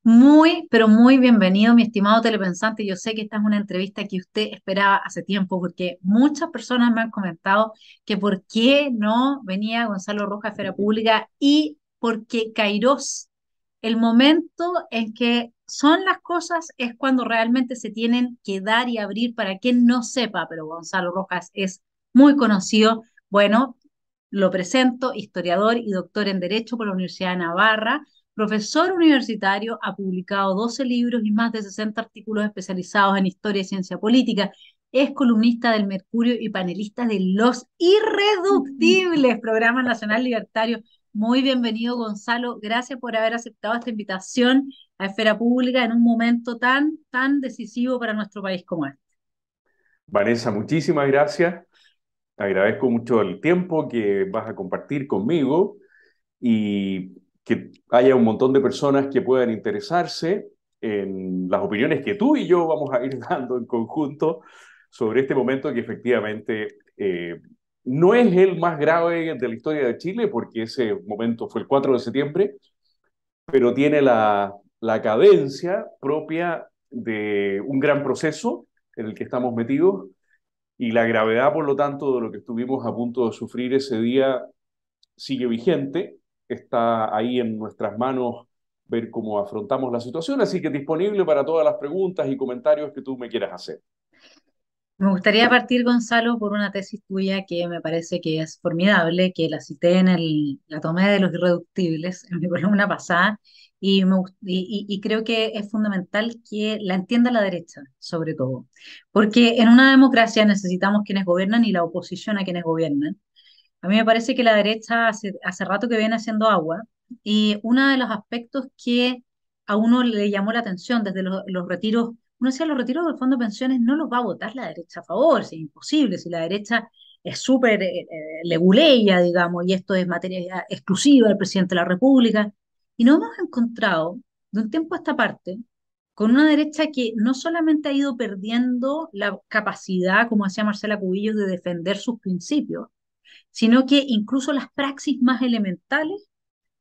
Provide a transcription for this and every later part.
Muy, pero muy bienvenido, mi estimado telepensante. Yo sé que esta es una entrevista que usted esperaba hace tiempo, porque muchas personas me han comentado que por qué no venía Gonzalo Rojas a Esfera Pública y porque Kairos, el momento en que son las cosas es cuando realmente se tienen que dar y abrir para quien no sepa, pero Gonzalo Rojas es muy conocido. Bueno, lo presento, historiador y doctor en Derecho por la Universidad de Navarra. Profesor universitario, ha publicado 12 libros y más de 60 artículos especializados en historia y ciencia política. Es columnista del Mercurio y panelista de Los Irreductibles, Programa Nacional Libertario. Muy bienvenido, Gonzalo. Gracias por haber aceptado esta invitación a Esfera Pública en un momento tan decisivo para nuestro país como este. Vanessa, muchísimas gracias. Agradezco mucho el tiempo que vas a compartir conmigo y que haya un montón de personas que puedan interesarse en las opiniones que tú y yo vamos a ir dando en conjunto sobre este momento que efectivamente no es el más grave de la historia de Chile, porque ese momento fue el 4 de septiembre, pero tiene la cadencia propia de un gran proceso en el que estamos metidos y la gravedad, por lo tanto, de lo que estuvimos a punto de sufrir ese día sigue vigente. Está ahí en nuestras manos ver cómo afrontamos la situación, así que disponible para todas las preguntas y comentarios que tú me quieras hacer. Me gustaría partir, Gonzalo, por una tesis tuya que me parece que es formidable, que la cité la tomé de los irreductibles en mi columna pasada, y creo que es fundamental que la entienda la derecha, sobre todo, porque en una democracia necesitamos quienes gobiernan y la oposición a quienes gobiernan. A mí me parece que la derecha hace rato que viene haciendo agua, y uno de los aspectos que a uno le llamó la atención desde los retiros, uno decía, los retiros del fondo de pensiones no los va a votar la derecha a favor, si es imposible, si la derecha es súper leguleya, digamos, y esto es materia exclusiva del presidente de la República. Y nos hemos encontrado de un tiempo a esta parte con una derecha que no solamente ha ido perdiendo la capacidad, como decía Marcela Cubillos, de defender sus principios, sino que incluso las praxis más elementales,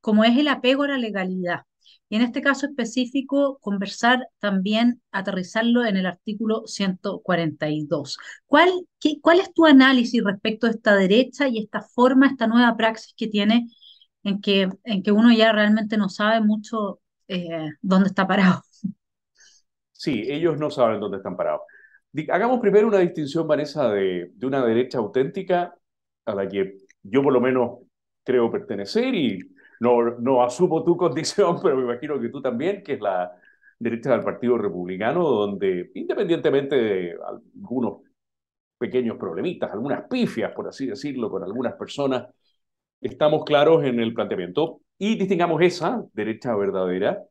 como es el apego a la legalidad. Y en este caso específico, conversar también, aterrizarlo en el artículo 142. ¿Cuál es tu análisis respecto a esta derecha y esta forma, esta nueva praxis que tiene en que uno ya realmente no sabe mucho dónde está parado? Sí, ellos no saben dónde están parados. Hagamos primero una distinción, Vanessa, de una derecha auténtica a la que yo por lo menos creo pertenecer y no asumo tu condición, pero me imagino que tú también, que es la derecha del Partido Republicano, donde independientemente de algunos pequeños problemitas, algunas pifias, por así decirlo, con algunas personas, estamos claros en el planteamiento y distingamos esa derecha verdadera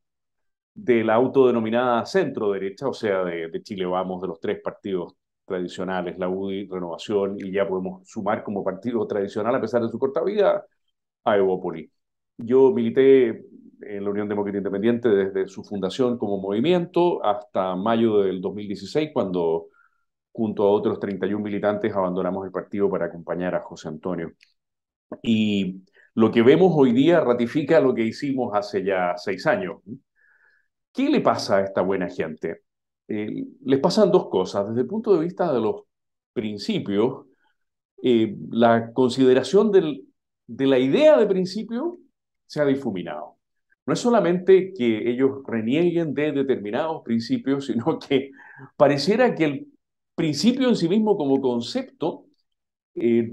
de la autodenominada centro derecha, o sea, de Chile Vamos, de los tres partidos tradicionales, la UDI, Renovación, y ya podemos sumar como partido tradicional, a pesar de su corta vida, a Evópoli. Yo milité en la Unión Demócrata Independiente desde su fundación como movimiento hasta mayo del 2016, cuando junto a otros 31 militantes abandonamos el partido para acompañar a José Antonio. Y lo que vemos hoy día ratifica lo que hicimos hace ya 6 años. ¿Qué le pasa a esta buena gente? Les pasan dos cosas. Desde el punto de vista de los principios, la consideración de la idea de principio se ha difuminado. No es solamente que ellos renieguen de determinados principios, sino que pareciera que el principio en sí mismo como concepto eh,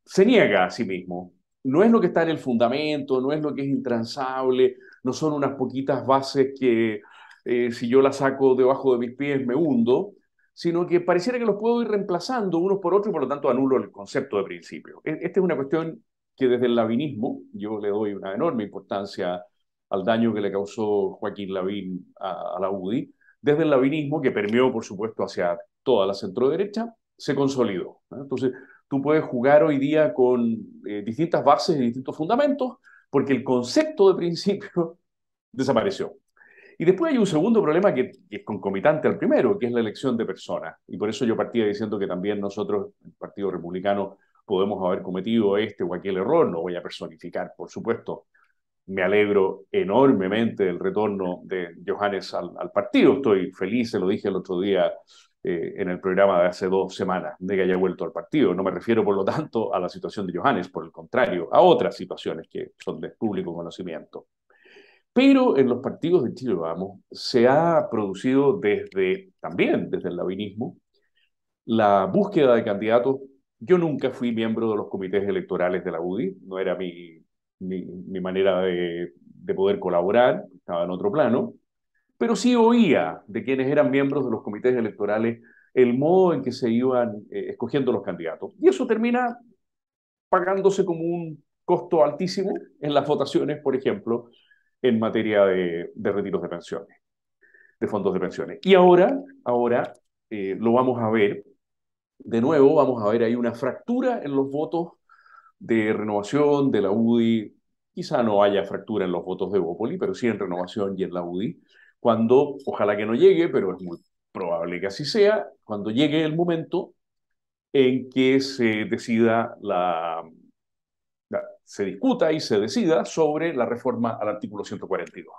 se niega a sí mismo. No es lo que está en el fundamento, no es lo que es intransable, no son unas poquitas bases que si yo las saco debajo de mis pies me hundo, sino que pareciera que los puedo ir reemplazando unos por otros y por lo tanto anulo el concepto de principio. Esta es una cuestión que desde el lavinismo yo le doy una enorme importancia al daño que le causó Joaquín Lavín a la UDI. Desde el lavinismo, que permeó, por supuesto, hacia toda la centroderecha, se consolidó, ¿no? Entonces, tú puedes jugar hoy día con distintas bases y distintos fundamentos, porque el concepto de principio desapareció. Y después hay un segundo problema que es concomitante al primero, que es la elección de personas. Y por eso yo partía diciendo que también nosotros, el Partido Republicano, podemos haber cometido este o aquel error. No voy a personificar, por supuesto, me alegro enormemente del retorno de Johannes al partido. Estoy feliz, se lo dije el otro día en el programa de hace 2 semanas, de que haya vuelto al partido. No me refiero, por lo tanto, a la situación de Johannes, por el contrario, a otras situaciones que son de público conocimiento. Pero en los partidos de Chile Vamos se ha producido también desde el labinismo la búsqueda de candidatos. Yo nunca fui miembro de los comités electorales de la UDI, no era mi manera de poder colaborar, estaba en otro plano, pero sí oía de quienes eran miembros de los comités electorales el modo en que se iban escogiendo los candidatos. Y eso termina pagándose como un costo altísimo en las votaciones, por ejemplo, en materia de retiros de pensiones, de fondos de pensiones. Y ahora lo vamos a ver de nuevo, vamos a ver ahí una fractura en los votos de Renovación, de la UDI. Quizá no haya fractura en los votos de Bópoli, pero sí en Renovación y en la UDI, cuando, ojalá que no llegue, pero es muy probable que así sea, cuando llegue el momento en que se decida se discuta y se decida sobre la reforma al artículo 142.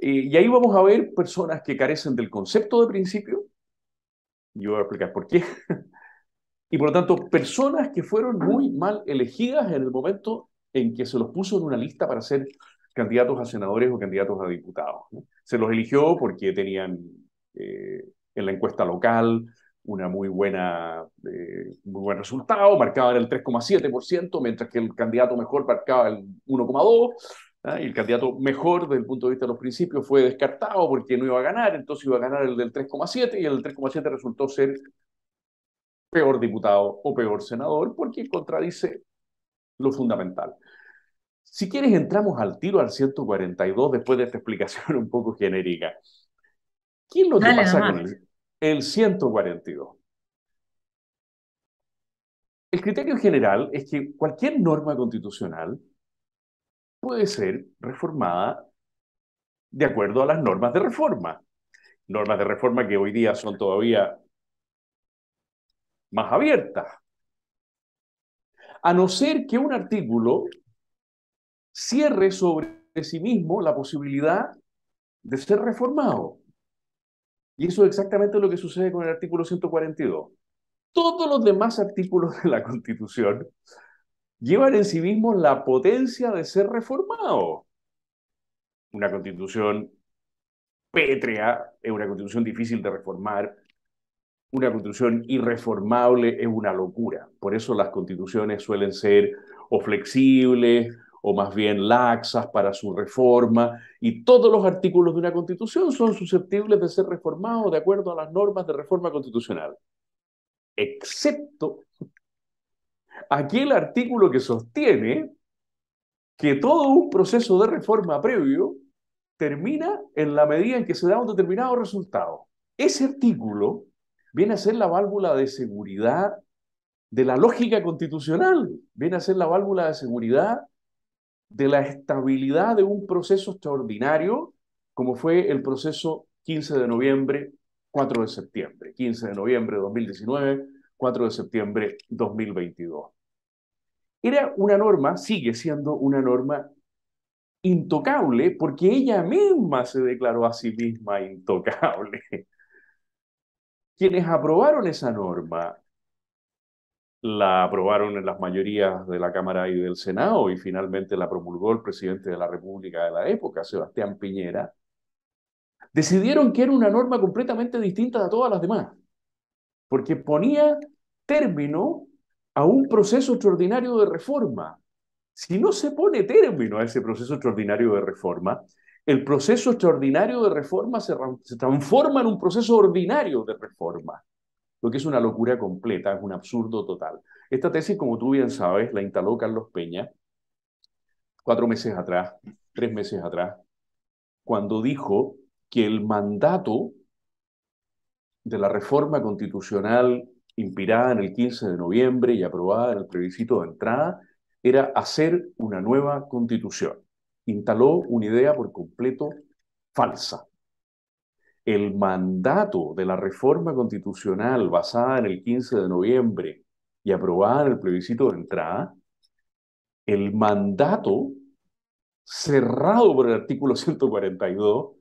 Y ahí vamos a ver personas que carecen del concepto de principio, y voy a explicar por qué, y por lo tanto, personas que fueron muy mal elegidas en el momento en que se los puso en una lista para ser candidatos a senadores o candidatos a diputados, ¿no? Se los eligió porque tenían en la encuesta local una muy buen resultado, marcaban el 3,7%, mientras que el candidato mejor marcaba el 1,2%. ¿Ah? Y el candidato mejor desde el punto de vista de los principios fue descartado porque no iba a ganar, entonces iba a ganar el del 3,7 y el del 3,7 resultó ser peor diputado o peor senador, porque contradice lo fundamental. Si quieres, entramos al tiro al 142 después de esta explicación un poco genérica. ¿Qué es lo que Dale pasa con nomás. el 142? El criterio general es que cualquier norma constitucional puede ser reformada de acuerdo a las normas de reforma. Normas de reforma que hoy día son todavía más abiertas. A no ser que un artículo cierre sobre sí mismo la posibilidad de ser reformado. Y eso es exactamente lo que sucede con el artículo 142. Todos los demás artículos de la Constitución llevan en sí mismos la potencia de ser reformados. Una Constitución pétrea es una Constitución difícil de reformar. Una Constitución irreformable es una locura. Por eso las constituciones suelen ser o flexibles o más bien laxas para su reforma, y todos los artículos de una Constitución son susceptibles de ser reformados de acuerdo a las normas de reforma constitucional, excepto aquel artículo que sostiene que todo un proceso de reforma previo termina en la medida en que se da un determinado resultado. Ese artículo viene a ser la válvula de seguridad de la lógica constitucional, viene a ser la válvula de seguridad de la estabilidad de un proceso extraordinario, como fue el proceso 15 de noviembre, 4 de septiembre, 15 de noviembre de 2019, 4 de septiembre 2022. Era una norma, sigue siendo una norma intocable, porque ella misma se declaró a sí misma intocable. Quienes aprobaron esa norma la aprobaron en las mayorías de la Cámara y del Senado, y finalmente la promulgó el presidente de la República de la época, Sebastián Piñera. Decidieron que era una norma completamente distinta de todas las demás, porque ponía término a un proceso extraordinario de reforma. Si no se pone término a ese proceso extraordinario de reforma, el proceso extraordinario de reforma se transforma en un proceso ordinario de reforma, lo que es una locura completa, es un absurdo total. Esta tesis, como tú bien sabes, la instaló Carlos Peña 4 meses atrás, 3 meses atrás, cuando dijo que el mandato de la reforma constitucional inspirada en el 15 de noviembre y aprobada en el plebiscito de entrada era hacer una nueva constitución. Instaló una idea por completo falsa. El mandato de la reforma constitucional basada en el 15 de noviembre y aprobada en el plebiscito de entrada, el mandato cerrado por el artículo 142,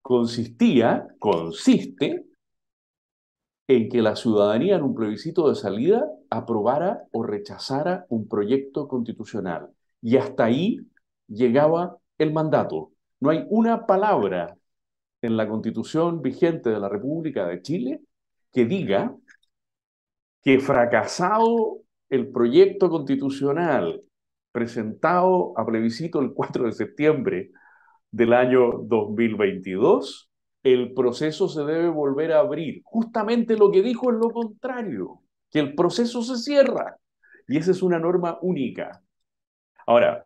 consiste en que la ciudadanía en un plebiscito de salida aprobara o rechazara un proyecto constitucional. Y hasta ahí llegaba el mandato. No hay una palabra en la Constitución vigente de la República de Chile que diga que fracasado el proyecto constitucional presentado a plebiscito el 4 de septiembre del año 2022, el proceso se debe volver a abrir. Justamente lo que dijo es lo contrario, que el proceso se cierra. Y esa es una norma única. Ahora,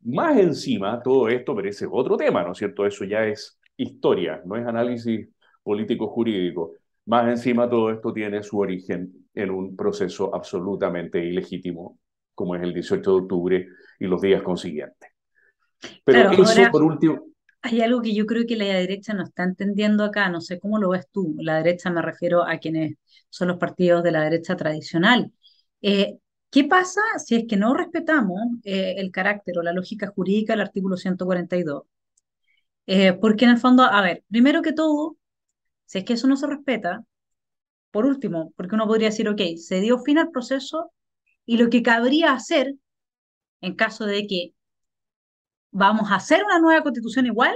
más encima, todo esto merece otro tema, ¿no es cierto? Eso ya es historia, no es análisis político-jurídico. Más encima, todo esto tiene su origen en un proceso absolutamente ilegítimo, como es el 18 de octubre y los días consiguientes. Pero Claro, eso, ahora por último, hay algo que yo creo que la derecha no está entendiendo acá, no sé cómo lo ves tú. La derecha me refiero a quienes son los partidos de la derecha tradicional. Eh, ¿Qué pasa si es que no respetamos el carácter o la lógica jurídica del artículo 142? Porque en el fondo, a ver, primero que todo, si es que eso no se respeta, por último, porque uno podría decir, ok, se dio fin al proceso y lo que cabría hacer en caso de que vamos a hacer una nueva constitución igual,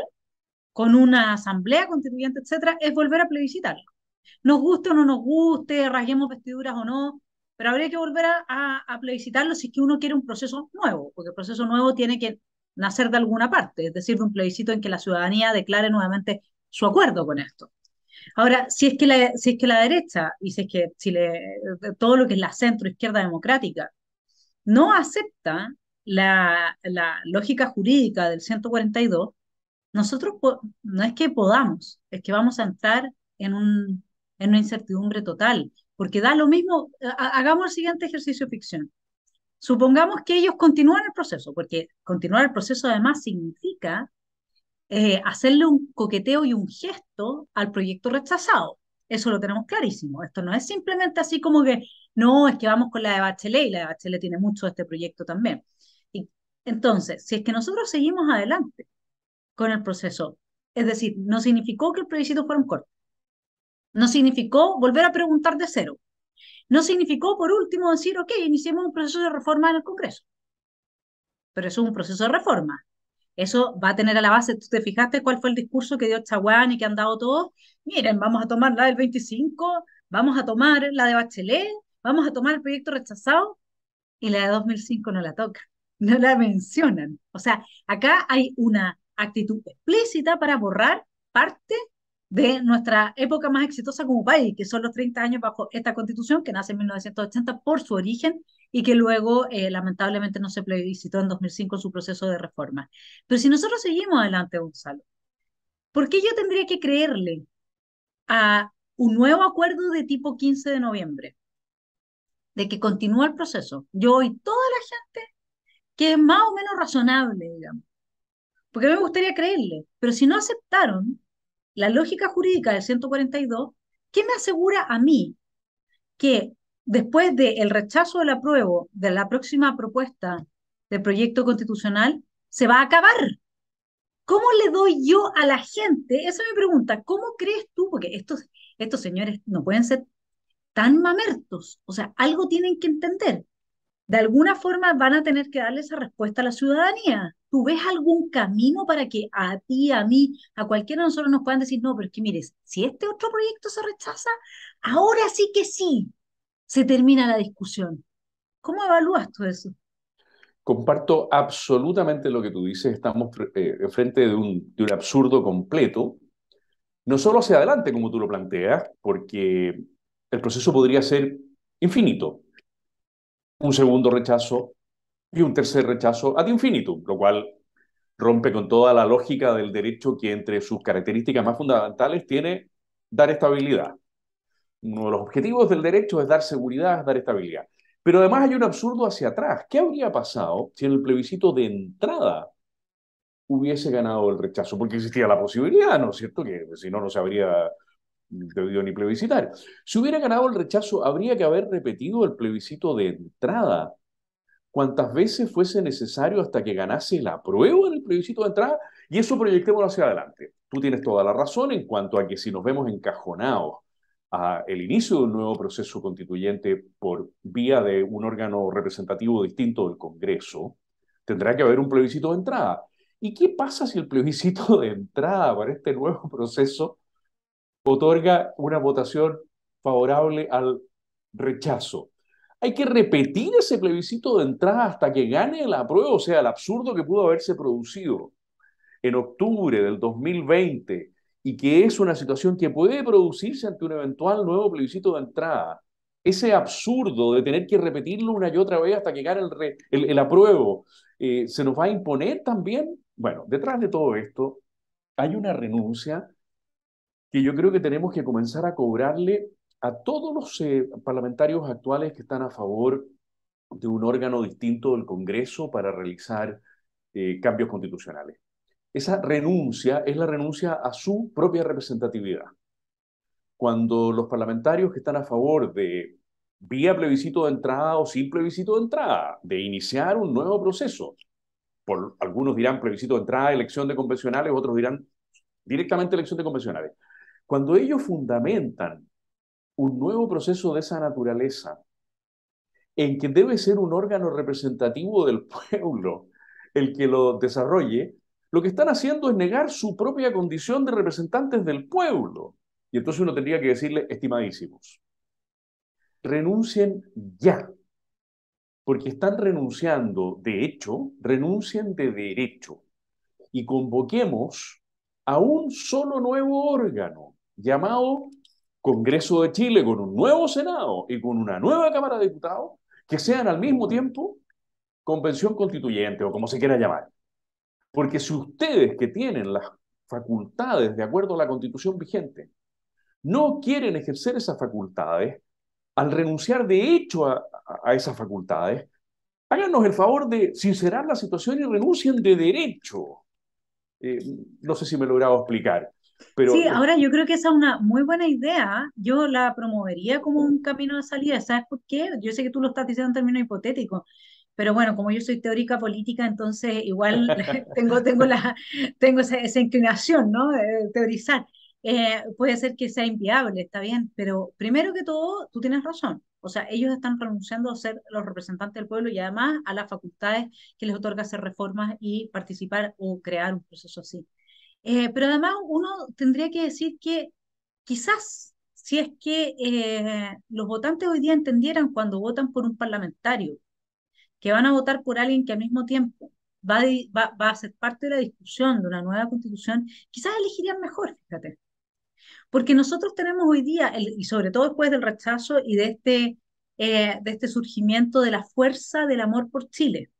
con una asamblea constituyente, etcétera, es volver a plebiscitarlo. Nos guste o no nos guste, rasguemos vestiduras o no, pero habría que volver a plebiscitarlo si es que uno quiere un proceso nuevo, porque el proceso nuevo tiene que nacer de alguna parte, es decir, de un plebiscito en que la ciudadanía declare nuevamente su acuerdo con esto. Ahora, si es que la derecha y si es que todo lo que es la centro izquierda democrática no acepta la lógica jurídica del 142, nosotros no es que podamos, es que vamos a entrar en una incertidumbre total, porque da lo mismo, hagamos el siguiente ejercicio de ficción. Supongamos que ellos continúan el proceso, porque continuar el proceso además significa hacerle un coqueteo y un gesto al proyecto rechazado. Eso lo tenemos clarísimo. Esto no es simplemente así como que, no, es que vamos con la de Bachelet y la de Bachelet tiene mucho de este proyecto también. Y entonces, si es que nosotros seguimos adelante con el proceso, es decir, no significó que el plebiscito fuera un corte, no significó volver a preguntar de cero, no significó, por último, decir, ok, iniciemos un proceso de reforma en el Congreso, pero eso es un proceso de reforma. Eso va a tener a la base, ¿tú te fijaste cuál fue el discurso que dio Chaguán y que han dado todos? Miren, vamos a tomar la del 25, vamos a tomar la de Bachelet, vamos a tomar el proyecto rechazado y la de 2005 no la tocan, no la mencionan. O sea, acá hay una actitud explícita para borrar parte de nuestra época más exitosa como país, que son los 30 años bajo esta constitución que nace en 1980 por su origen y que luego lamentablemente no se plebiscitó en 2005 en su proceso de reforma. Pero si nosotros seguimos adelante, Gonzalo, ¿por qué yo tendría que creerle a un nuevo acuerdo de tipo 15 de noviembre, de que continúa el proceso? Yo y toda la gente que es más o menos razonable, digamos, porque a mí me gustaría creerle, pero si no aceptaron la lógica jurídica del 142, ¿qué me asegura a mí que después del rechazo del apruebo de la próxima propuesta de proyecto constitucional se va a acabar? ¿Cómo le doy yo a la gente? Esa es mi pregunta. ¿Cómo crees tú? Porque estos señores no pueden ser tan mamertos. O sea, algo tienen que entender. De alguna forma van a tener que darle esa respuesta a la ciudadanía. ¿Tú ves algún camino para que a ti, a mí, a cualquiera de nosotros nos puedan decir, no, pero es que mires, si este otro proyecto se rechaza, ahora sí que sí, se termina la discusión? ¿Cómo evalúas tú eso? comparto absolutamente lo que tú dices. Estamos enfrente de un absurdo completo, no solo hacia adelante, como tú lo planteas, porque el proceso podría ser infinito. Un segundo rechazo y un tercer rechazo ad infinitum, lo cual rompe con toda la lógica del derecho que entre sus características más fundamentales tiene dar estabilidad. Uno de los objetivos del derecho es dar seguridad, es dar estabilidad. Pero además hay un absurdo hacia atrás. ¿Qué habría pasado si en el plebiscito de entrada hubiese ganado el rechazo? Porque existía la posibilidad, ¿no es cierto? Que si no, no se habría debido ni plebiscitar. Si hubiera ganado el rechazo, habría que haber repetido el plebiscito de entrada, cuantas veces fuese necesario hasta que ganase el apruebo en el plebiscito de entrada, y eso proyectémoslo hacia adelante. Tú tienes toda la razón en cuanto a que si nos vemos encajonados a el inicio de un nuevo proceso constituyente por vía de un órgano representativo distinto del Congreso, tendrá que haber un plebiscito de entrada. ¿Y qué pasa si el plebiscito de entrada para este nuevo proceso otorga una votación favorable al rechazo? Hay que repetir ese plebiscito de entrada hasta que gane el apruebo, o sea, el absurdo que pudo haberse producido en octubre del 2020 y que es una situación que puede producirse ante un eventual nuevo plebiscito de entrada. Ese absurdo de tener que repetirlo una y otra vez hasta que gane el apruebo, ¿se nos va a imponer también? Bueno, detrás de todo esto hay una renuncia que yo creo que tenemos que comenzar a cobrarle a todos los parlamentarios actuales que están a favor de un órgano distinto del Congreso para realizar cambios constitucionales. Esa renuncia es la renuncia a su propia representatividad. Cuando los parlamentarios que están a favor de vía plebiscito de entrada o sin plebiscito de entrada, de iniciar un nuevo proceso, por algunos dirán plebiscito de entrada, elección de convencionales, otros dirán directamente elección de convencionales. Cuando ellos fundamentan un nuevo proceso de esa naturaleza, en que debe ser un órgano representativo del pueblo el que lo desarrolle, lo que están haciendo es negar su propia condición de representantes del pueblo. Y entonces uno tendría que decirle, estimadísimos, renuncien ya, porque están renunciando de hecho, renuncien de derecho, y convoquemos a un solo nuevo órgano llamado Congreso de Chile, con un nuevo Senado y con una nueva Cámara de Diputados, que sean al mismo tiempo convención constituyente o como se quiera llamar. Porque si ustedes que tienen las facultades de acuerdo a la constitución vigente no quieren ejercer esas facultades, al renunciar de hecho a esas facultades, háganos el favor de sincerar la situación y renuncien de derecho. Eh, no sé si me he logrado explicar, Sí, pero ahora yo creo que esa es una muy buena idea. Yo la promovería como un camino de salida. ¿Sabes por qué? Yo sé que tú lo estás diciendo en términos hipotéticos, pero bueno, como yo soy teórica política, entonces igual tengo esa inclinación, ¿no? De teorizar. Puede ser que sea inviable, está bien, pero primero que todo, tú tienes razón. O sea, ellos están renunciando a ser los representantes del pueblo y además a las facultades que les otorga hacer reformas y participar o crear un proceso así. Pero además uno tendría que decir que quizás si es que los votantes hoy día entendieran cuando votan por un parlamentario que van a votar por alguien que al mismo tiempo va a ser parte de la discusión de una nueva constitución, quizás elegirían mejor, fíjate. Porque nosotros tenemos hoy día, y sobre todo después del rechazo y de este surgimiento de la fuerza del amor por Chile,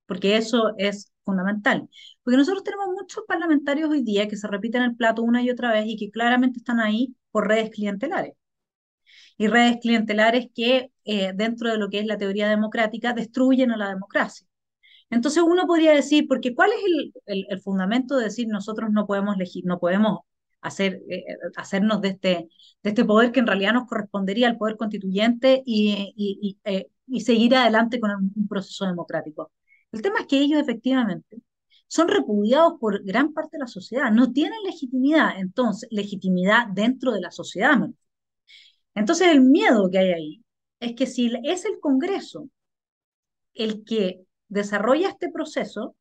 porque eso es fundamental. Porque nosotros tenemos muchos parlamentarios hoy día que se repiten el plato una y otra vez y que claramente están ahí por redes clientelares. Y redes clientelares que dentro de lo que es la teoría democrática destruyen a la democracia. Entonces uno podría decir, porque ¿cuál es el fundamento de decir nosotros no podemos elegir, no podemos hacernos de este poder que en realidad nos correspondería al poder constituyente y seguir adelante con un proceso democrático? El tema es que ellos efectivamente son repudiados por gran parte de la sociedad, no tienen legitimidad, entonces, legitimidad dentro de la sociedad, ¿no? Entonces el miedo que hay ahí es que si es el Congreso el que desarrolla este proceso,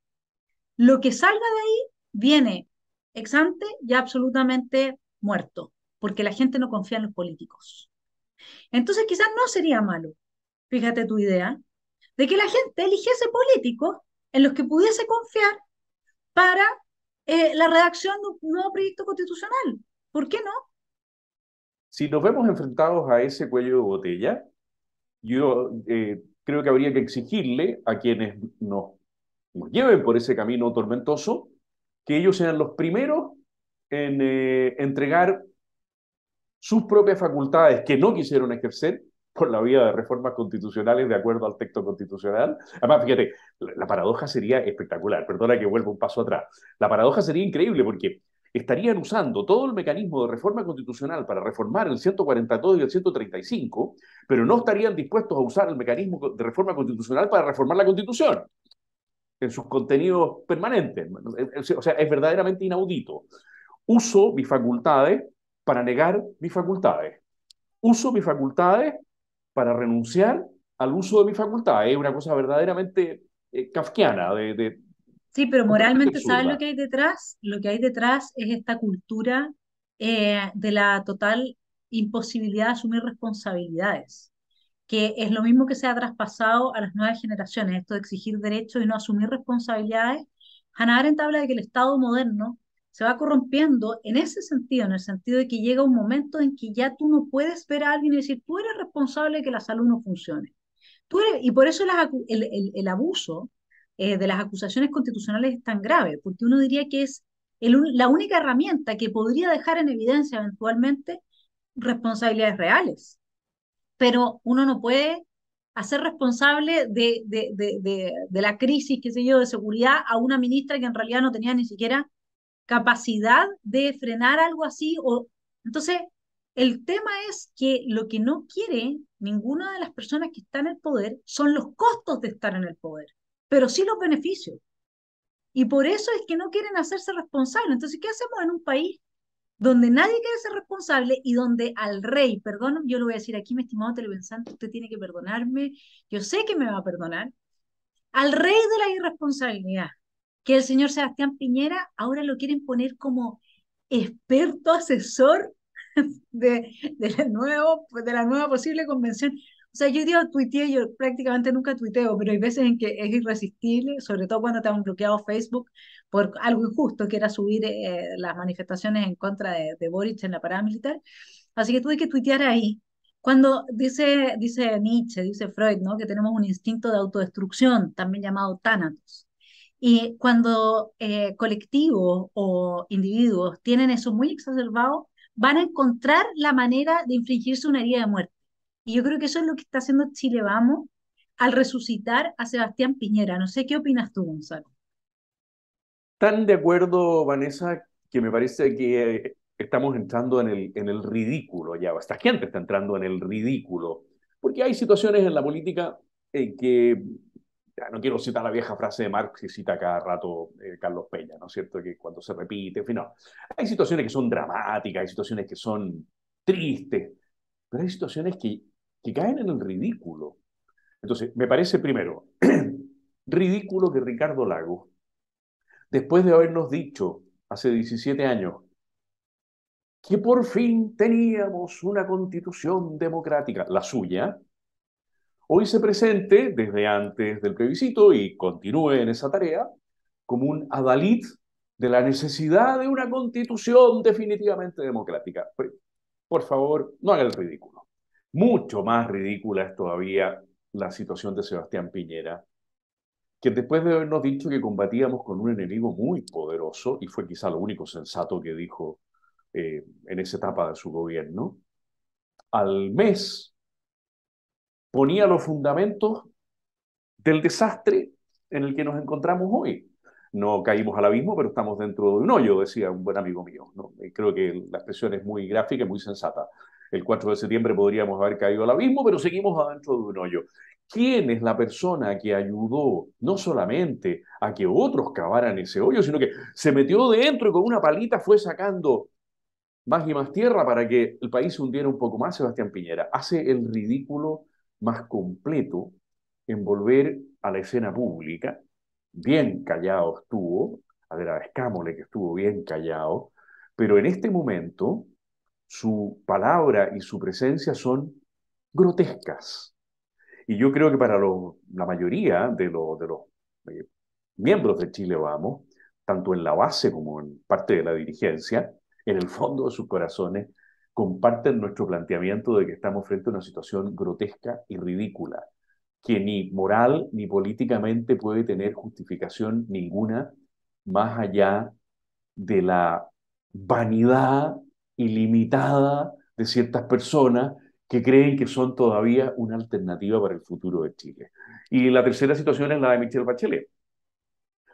lo que salga de ahí viene ex ante ya absolutamente muerto, porque la gente no confía en los políticos. Entonces quizás no sería malo, fíjate tu idea, de que la gente eligiese políticos en los que pudiese confiar para la redacción de un nuevo proyecto constitucional. ¿Por qué no? si nos vemos enfrentados a ese cuello de botella, yo creo que habría que exigirle a quienes nos lleven por ese camino tormentoso que ellos sean los primeros en entregar sus propias facultades que no quisieron ejercer por la vía de reformas constitucionales de acuerdo al texto constitucional. Además, fíjate, la paradoja sería espectacular. Perdona que vuelva un paso atrás. La paradoja sería increíble porque estarían usando todo el mecanismo de reforma constitucional para reformar el 142 y el 135, pero no estarían dispuestos a usar el mecanismo de reforma constitucional para reformar la Constitución en sus contenidos permanentes. O sea, es verdaderamente inaudito. Uso mis facultades para negar mis facultades. Uso mis facultades para renunciar al uso de mis facultades. Es una cosa verdaderamente kafkiana, Sí, pero completamente moralmente, ¿sabes lo absurda. que hay detrás? Lo que hay detrás es esta cultura de la total imposibilidad de asumir responsabilidades, que es lo mismo que se ha traspasado a las nuevas generaciones, esto de exigir derechos y no asumir responsabilidades. Hannah Arendt habla de que el Estado moderno se va corrompiendo en ese sentido, en el sentido de que llega un momento en que ya tú no puedes ver a alguien y decir, tú eres responsable de que la salud no funcione. Y por eso el abuso de las acusaciones constitucionales es tan grave, porque uno diría que es la única herramienta que podría dejar en evidencia eventualmente responsabilidades reales, pero uno no puede hacer responsable de la crisis, qué sé yo, de seguridad a una ministra que en realidad no tenía ni siquiera capacidad de frenar algo así. Entonces, el tema es que lo que no quiere ninguna de las personas que están en el poder son los costos de estar en el poder, pero sí los beneficios. Y por eso es que no quieren hacerse responsables. Entonces, ¿qué hacemos en un país donde nadie quiere ser responsable y donde al rey, perdón, yo lo voy a decir aquí, mi estimado telepensante, usted tiene que perdonarme, yo sé que me va a perdonar, al rey de la irresponsabilidad, que el señor Sebastián Piñera ahora lo quieren poner como experto asesor de la nueva posible convención. O sea, yo hoy día tuiteé, yo prácticamente nunca tuiteo, pero hay veces en que es irresistible, sobre todo cuando te han bloqueado Facebook por algo injusto, que era subir las manifestaciones en contra de Boric en la parada militar. Así que tuve que tuitear ahí. Cuando dice Nietzsche, dice Freud, ¿no? Que tenemos un instinto de autodestrucción, también llamado tánatos. Y cuando colectivos o individuos tienen eso muy exacerbado, van a encontrar la manera de infligirse una herida de muerte. Y yo creo que eso es lo que está haciendo Chile Vamos al resucitar a Sebastián Piñera. No sé qué opinas tú, Gonzalo. Tan de acuerdo, Vanessa, que me parece que estamos entrando en el ridículo ya. Esta gente está entrando en el ridículo. Porque hay situaciones en la política en que, ya, no quiero citar la vieja frase de Marx que cita cada rato Carlos Peña, ¿no es cierto? Que cuando se repite, en fin, no. Hay situaciones que son dramáticas, hay situaciones que son tristes, pero hay situaciones que caen en el ridículo. Entonces, me parece primero ridículo que Ricardo Lagos, después de habernos dicho hace 17 años que por fin teníamos una constitución democrática, la suya, hoy se presente desde antes del plebiscito y continúe en esa tarea como un adalid de la necesidad de una constitución definitivamente democrática. Por favor, no haga el ridículo. Mucho más ridícula es todavía la situación de Sebastián Piñera, que después de habernos dicho que combatíamos con un enemigo muy poderoso, y fue quizá lo único sensato que dijo en esa etapa de su gobierno, al mes ponía los fundamentos del desastre en el que nos encontramos hoy. No caímos al abismo, pero estamos dentro de un hoyo, decía un buen amigo mío, ¿no? Y creo que la expresión es muy gráfica y muy sensata. El 4 de septiembre podríamos haber caído al abismo, pero seguimos adentro de un hoyo. ¿Quién es la persona que ayudó no solamente a que otros cavaran ese hoyo, sino que se metió dentro y con una palita fue sacando más y más tierra para que el país se hundiera un poco más? Sebastián Piñera hace el ridículo más completo en volver a la escena pública. Bien callado estuvo, agradezcámosle que estuvo bien callado, pero en este momento su palabra y su presencia son grotescas. Y yo creo que para la mayoría de los eh, miembros de Chile Vamos, tanto en la base como en parte de la dirigencia, en el fondo de sus corazones, comparten nuestro planteamiento de que estamos frente a una situación grotesca y ridícula, que ni moral ni políticamente puede tener justificación ninguna más allá de la vanidad ilimitada de ciertas personas que creen que son todavía una alternativa para el futuro de Chile. Y la tercera situación es la de Michelle Bachelet.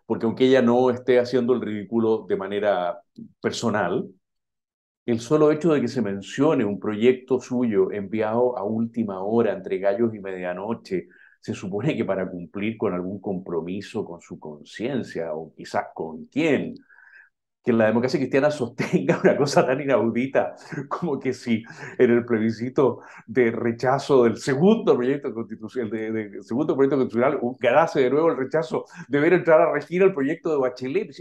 porque aunque ella no esté haciendo el ridículo de manera personal, el solo hecho de que se mencione un proyecto suyo enviado a última hora, entre gallos y medianoche, se supone que para cumplir con algún compromiso con su conciencia o quizás con quién, que la democracia cristiana sostenga una cosa tan inaudita como que si en el plebiscito de rechazo del segundo proyecto constitucional, segundo proyecto constitucional, ganase de nuevo el rechazo, deber entrar a regir el proyecto de Bachelet.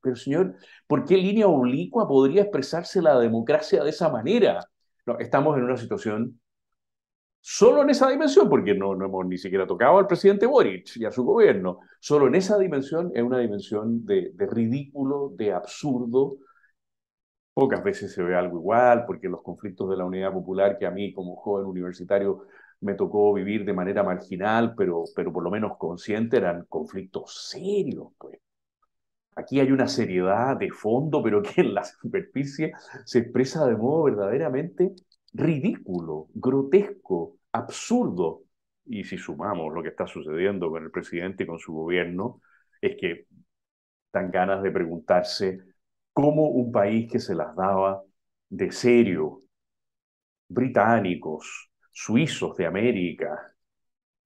Pero señor, ¿por qué línea oblicua podría expresarse la democracia de esa manera? No, estamos en una situación solo en esa dimensión, porque no hemos ni siquiera tocado al presidente Boric y a su gobierno, solo en esa dimensión es una dimensión de ridículo, de absurdo. Pocas veces se ve algo igual, porque los conflictos de la Unidad Popular, que a mí como joven universitario me tocó vivir de manera marginal, pero por lo menos consciente, eran conflictos serios, pues. Aquí hay una seriedad de fondo, pero que en la superficie se expresa de modo verdaderamente ridículo, grotesco, absurdo. Y si sumamos lo que está sucediendo con el presidente y con su gobierno, es que dan ganas de preguntarse cómo un país que se las daba de serio, británicos, suizos de América,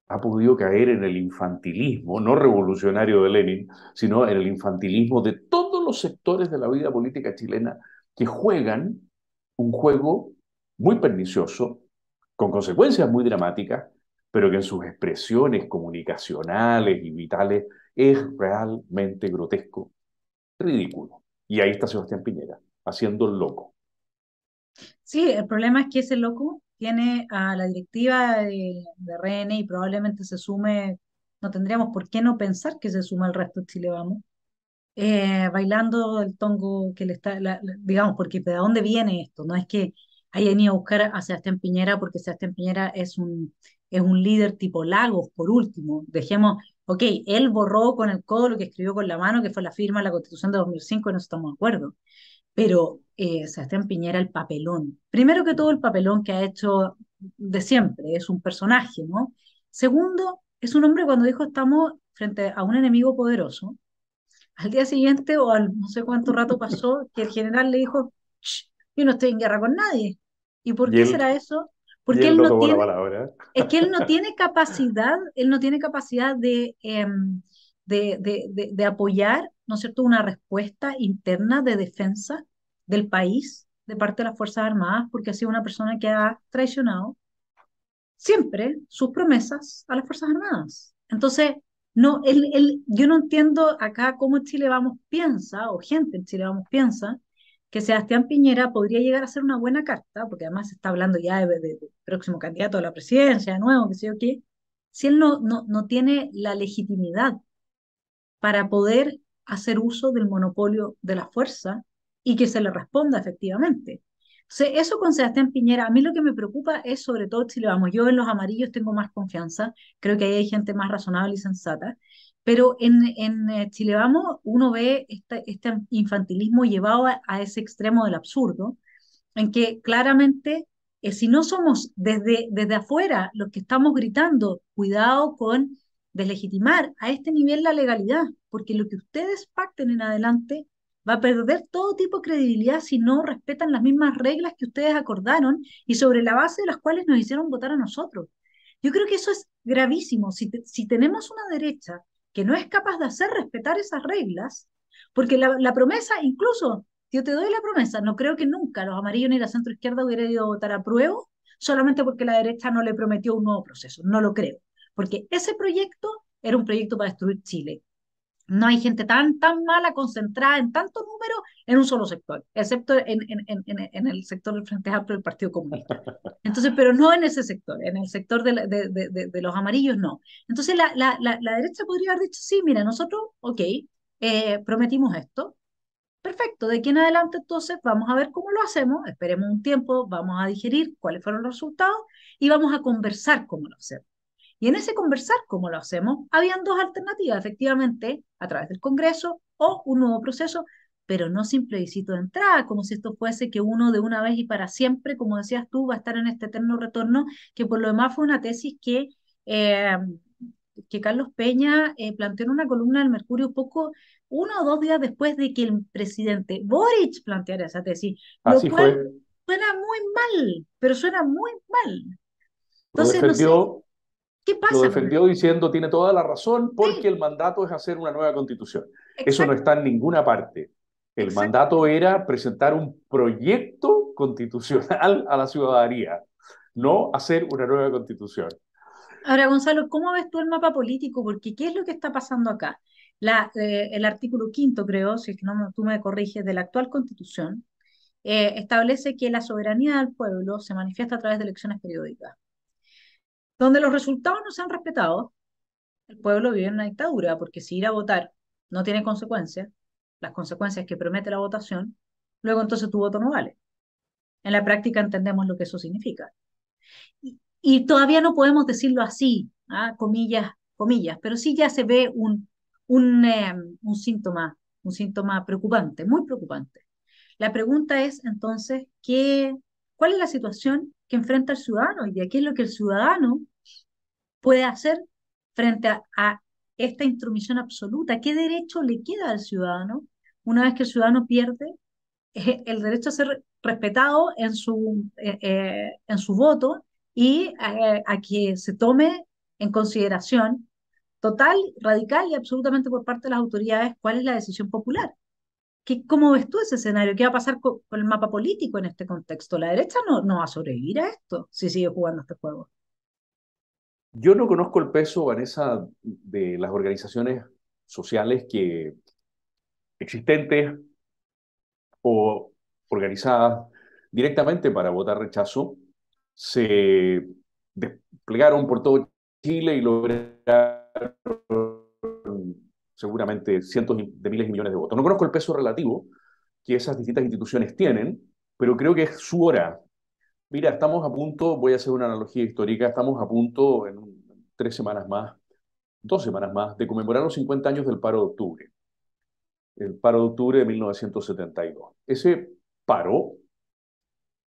ha podido caer en el infantilismo, no revolucionario de Lenin, sino en el infantilismo de todos los sectores de la vida política chilena que juegan un juego muy pernicioso, con consecuencias muy dramáticas, pero que en sus expresiones comunicacionales y vitales es realmente grotesco, ridículo. Y ahí está Sebastián Piñera, haciendo el loco. Sí, el problema es que ese loco tiene a la directiva de RN y probablemente se sume, no tendríamos por qué no pensar que se suma el resto de Chile Vamos, bailando el tongo que le está, digamos, porque ¿de dónde viene esto? No es que hayan ido a buscar a Sebastián Piñera porque Sebastián Piñera es un líder tipo Lagos, por último. Dejemos, ok, él borró con el codo lo que escribió con la mano, que fue la firma de la Constitución de 2005, y no estamos de acuerdo, pero Sebastián Piñera, el papelón. Primero que todo, el papelón que ha hecho de siempre, es un personaje, ¿no? Segundo, es un hombre cuando dijo estamos frente a un enemigo poderoso. Al día siguiente, o al no sé cuánto rato pasó, que el general le dijo, "Shh, yo no estoy en guerra con nadie". ¿Y por Y qué será él, eso? y Porque él él no no tomó la tiene, palabra. es que él no tiene capacidad de apoyar, ¿no es cierto?, una respuesta interna de defensa del país de parte de las Fuerzas Armadas, porque ha sido una persona que ha traicionado siempre sus promesas a las Fuerzas Armadas. Entonces, no, yo no entiendo acá cómo Chile Vamos piensa, o gente en Chile Vamos piensa, que Sebastián Piñera podría llegar a ser una buena carta, porque además se está hablando ya de próximo candidato a la presidencia, de nuevo, qué sé yo qué, si él no tiene la legitimidad para poder hacer uso del monopolio de la fuerza y que se le responda efectivamente. Entonces, eso con Sebastián Piñera, a mí lo que me preocupa es sobre todo Chile Vamos. Yo en los amarillos tengo más confianza, creo que ahí hay gente más razonable y sensata, pero en Chile Vamos uno ve este infantilismo llevado a ese extremo del absurdo, en que claramente, si no somos desde afuera los que estamos gritando, cuidado con deslegitimar a este nivel la legalidad, porque lo que ustedes pacten en adelante va a perder todo tipo de credibilidad si no respetan las mismas reglas que ustedes acordaron y sobre la base de las cuales nos hicieron votar a nosotros. Yo creo que eso es gravísimo. Si tenemos una derecha que no es capaz de hacer respetar esas reglas, porque la promesa, incluso yo te doy la promesa, no creo que nunca los amarillos ni la centro izquierda hubieran ido a votar a prueba solamente porque la derecha no le prometió un nuevo proceso. No lo creo. Porque ese proyecto era un proyecto para destruir Chile. No hay gente tan mala concentrada en tanto número en un solo sector, excepto en el sector del Frente Amplio del Partido Comunista. Entonces, pero no en ese sector, en el sector de los amarillos no. Entonces, la derecha podría haber dicho, sí, mira, nosotros, ok, prometimos esto, perfecto, de aquí en adelante entonces vamos a ver cómo lo hacemos, esperemos un tiempo, vamos a digerir cuáles fueron los resultados y vamos a conversar cómo lo hacemos. Y en ese conversar cómo lo hacemos, habían dos alternativas, efectivamente, a través del Congreso o un nuevo proceso, pero no sin plebiscito de entrada, como si esto fuese que uno de una vez y para siempre, como decías tú, va a estar en este eterno retorno, que por lo demás fue una tesis que que Carlos Peña planteó en una columna del Mercurio poco, 1 o 2 días después de que el presidente Boric planteara esa tesis, lo Así cual fue, suena muy mal, pero suena muy mal. lo Entonces, no sé, defendió, ¿qué lo pasa con eso? defendió diciendo tiene toda la razón porque Sí, el mandato es hacer una nueva constitución. Eso no exacto, está en ninguna parte. El mandato exactamente. era presentar un proyecto constitucional a la ciudadanía, no hacer una nueva constitución. Ahora, Gonzalo, ¿cómo ves tú el mapa político? Porque ¿qué es lo que está pasando acá? El artículo quinto, creo, si es que no tú me corriges, de la actual Constitución, establece que la soberanía del pueblo se manifiesta a través de elecciones periódicas. Donde los resultados no se han respetado, el pueblo vive en una dictadura, porque si ir a votar no tiene consecuencias, las consecuencias que promete la votación, luego entonces tu voto no vale. En la práctica entendemos lo que eso significa. Y todavía no podemos decirlo así, ¿ah? Comillas, comillas, pero sí ya se ve un, eh, un un síntoma preocupante, muy preocupante. La pregunta es entonces, ¿cuál es la situación que enfrenta el ciudadano hoy día? ¿Qué es lo que el ciudadano puede hacer frente a esta intromisión absoluta? ¿Qué derecho le queda al ciudadano una vez que el ciudadano pierde el derecho a ser respetado en su voto y a que se tome en consideración total, radical y absolutamente por parte de las autoridades cuál es la decisión popular? ¿Cómo ves tú ese escenario? ¿Qué va a pasar con el mapa político en este contexto? La derecha no va a sobrevivir a esto si sigue jugando este juego. Yo no conozco el peso, Vanessa, de las organizaciones sociales que existentes o organizadas directamente para votar rechazo se desplegaron por todo Chile y lograron seguramente cientos de miles y millones de votos. No conozco el peso relativo que esas distintas instituciones tienen, pero creo que es su hora. Mira, estamos a punto, voy a hacer una analogía histórica, estamos a punto en 3 semanas más, 2 semanas más, de conmemorar los 50 años del paro de octubre, el paro de octubre de 1972. Ese paro,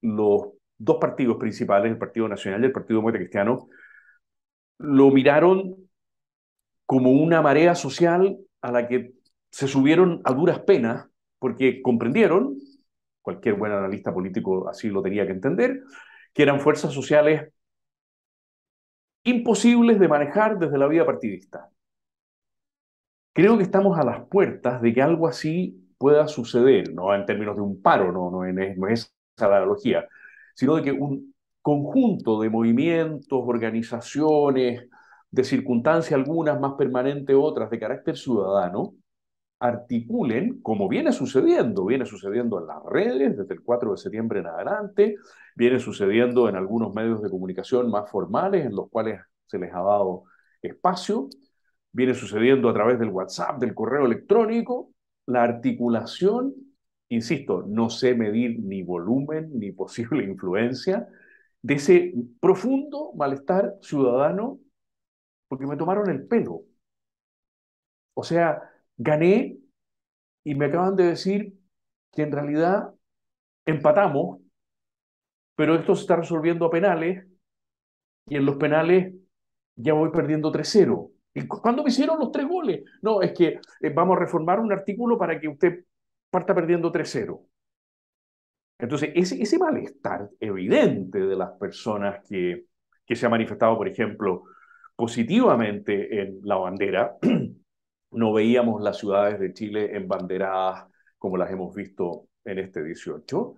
los dos partidos principales, el Partido Nacional y el Partido Demócrata Cristiano, lo miraron como una marea social a la que se subieron a duras penas porque comprendieron, cualquier buen analista político así lo tenía que entender, que eran fuerzas sociales imposibles de manejar desde la vida partidista. Creo que estamos a las puertas de que algo así pueda suceder, no en términos de un paro, no es esa la analogía, sino de que un conjunto de movimientos, organizaciones, de circunstancias algunas más permanentes, otras de carácter ciudadano, articulen, como viene sucediendo en las redes desde el 4 de septiembre en adelante, viene sucediendo en algunos medios de comunicación más formales en los cuales se les ha dado espacio, viene sucediendo a través del WhatsApp, del correo electrónico, la articulación, insisto, no sé medir ni volumen ni posible influencia de ese profundo malestar ciudadano porque me tomaron el pelo. O sea, gané y me acaban de decir que en realidad empatamos, pero esto se está resolviendo a penales y en los penales ya voy perdiendo 3-0. ¿Y cuándo me hicieron los 3 goles? No, es que vamos a reformar un artículo para que usted parta perdiendo 3-0. Entonces, ese malestar evidente de las personas que se ha manifestado, por ejemplo, positivamente en la bandera, no veíamos las ciudades de Chile embanderadas como las hemos visto en este 18.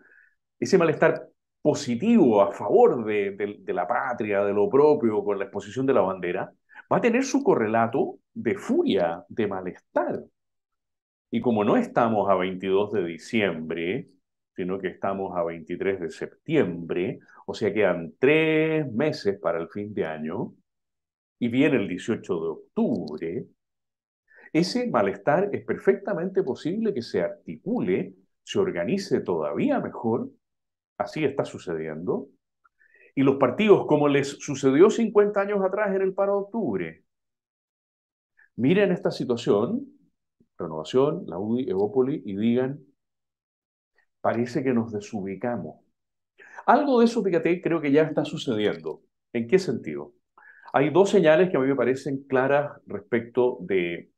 Ese malestar positivo a favor de la patria, de lo propio, con la exposición de la bandera, va a tener su correlato de furia, de malestar. Y como no estamos a 22 de diciembre, sino que estamos a 23 de septiembre, o sea, quedan 3 meses para el fin de año, y viene el 18 de octubre, ese malestar es perfectamente posible que se articule, se organice todavía mejor, así está sucediendo, y los partidos, como les sucedió 50 años atrás en el paro de octubre, miren esta situación, Renovación, la UDI, Evópoli, y digan, parece que nos desubicamos. Algo de eso, fíjate, creo que ya está sucediendo. ¿En qué sentido? Hay dos señales que a mí me parecen claras respecto de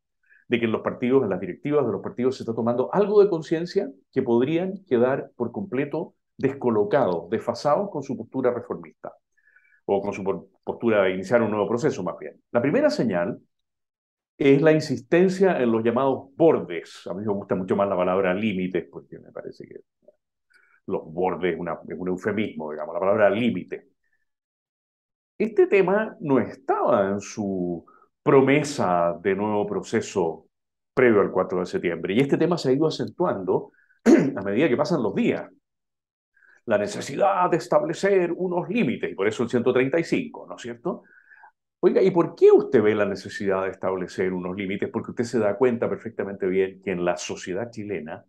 que en los partidos, en las directivas de los partidos, se está tomando algo de conciencia que podrían quedar por completo descolocados, desfasados con su postura reformista o con su postura de iniciar un nuevo proceso más bien. La primera señal es la insistencia en los llamados bordes. A mí me gusta mucho más la palabra límites, porque me parece que los bordes es un eufemismo, digamos, la palabra límite. Este tema no estaba en su promesa de nuevo proceso previo al 4 de septiembre, y este tema se ha ido acentuando a medida que pasan los días. La necesidad de establecer unos límites, y por eso el 135, ¿no es cierto? Oiga, ¿y por qué usted ve la necesidad de establecer unos límites? Porque usted se da cuenta perfectamente bien que en la sociedad chilena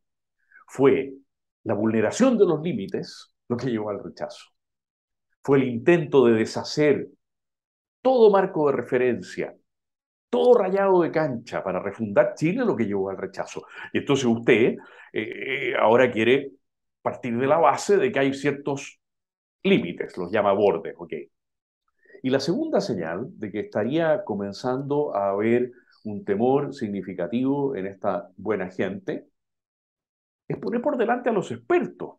fue la vulneración de los límites lo que llevó al rechazo. Fue el intento de deshacer todo marco de referencia, todo rayado de cancha para refundar Chile lo que llevó al rechazo. Y entonces usted ahora quiere partir de la base de que hay ciertos límites, los llama bordes, ¿ok? Y la segunda señal de que estaría comenzando a haber un temor significativo en esta buena gente es poner por delante a los expertos.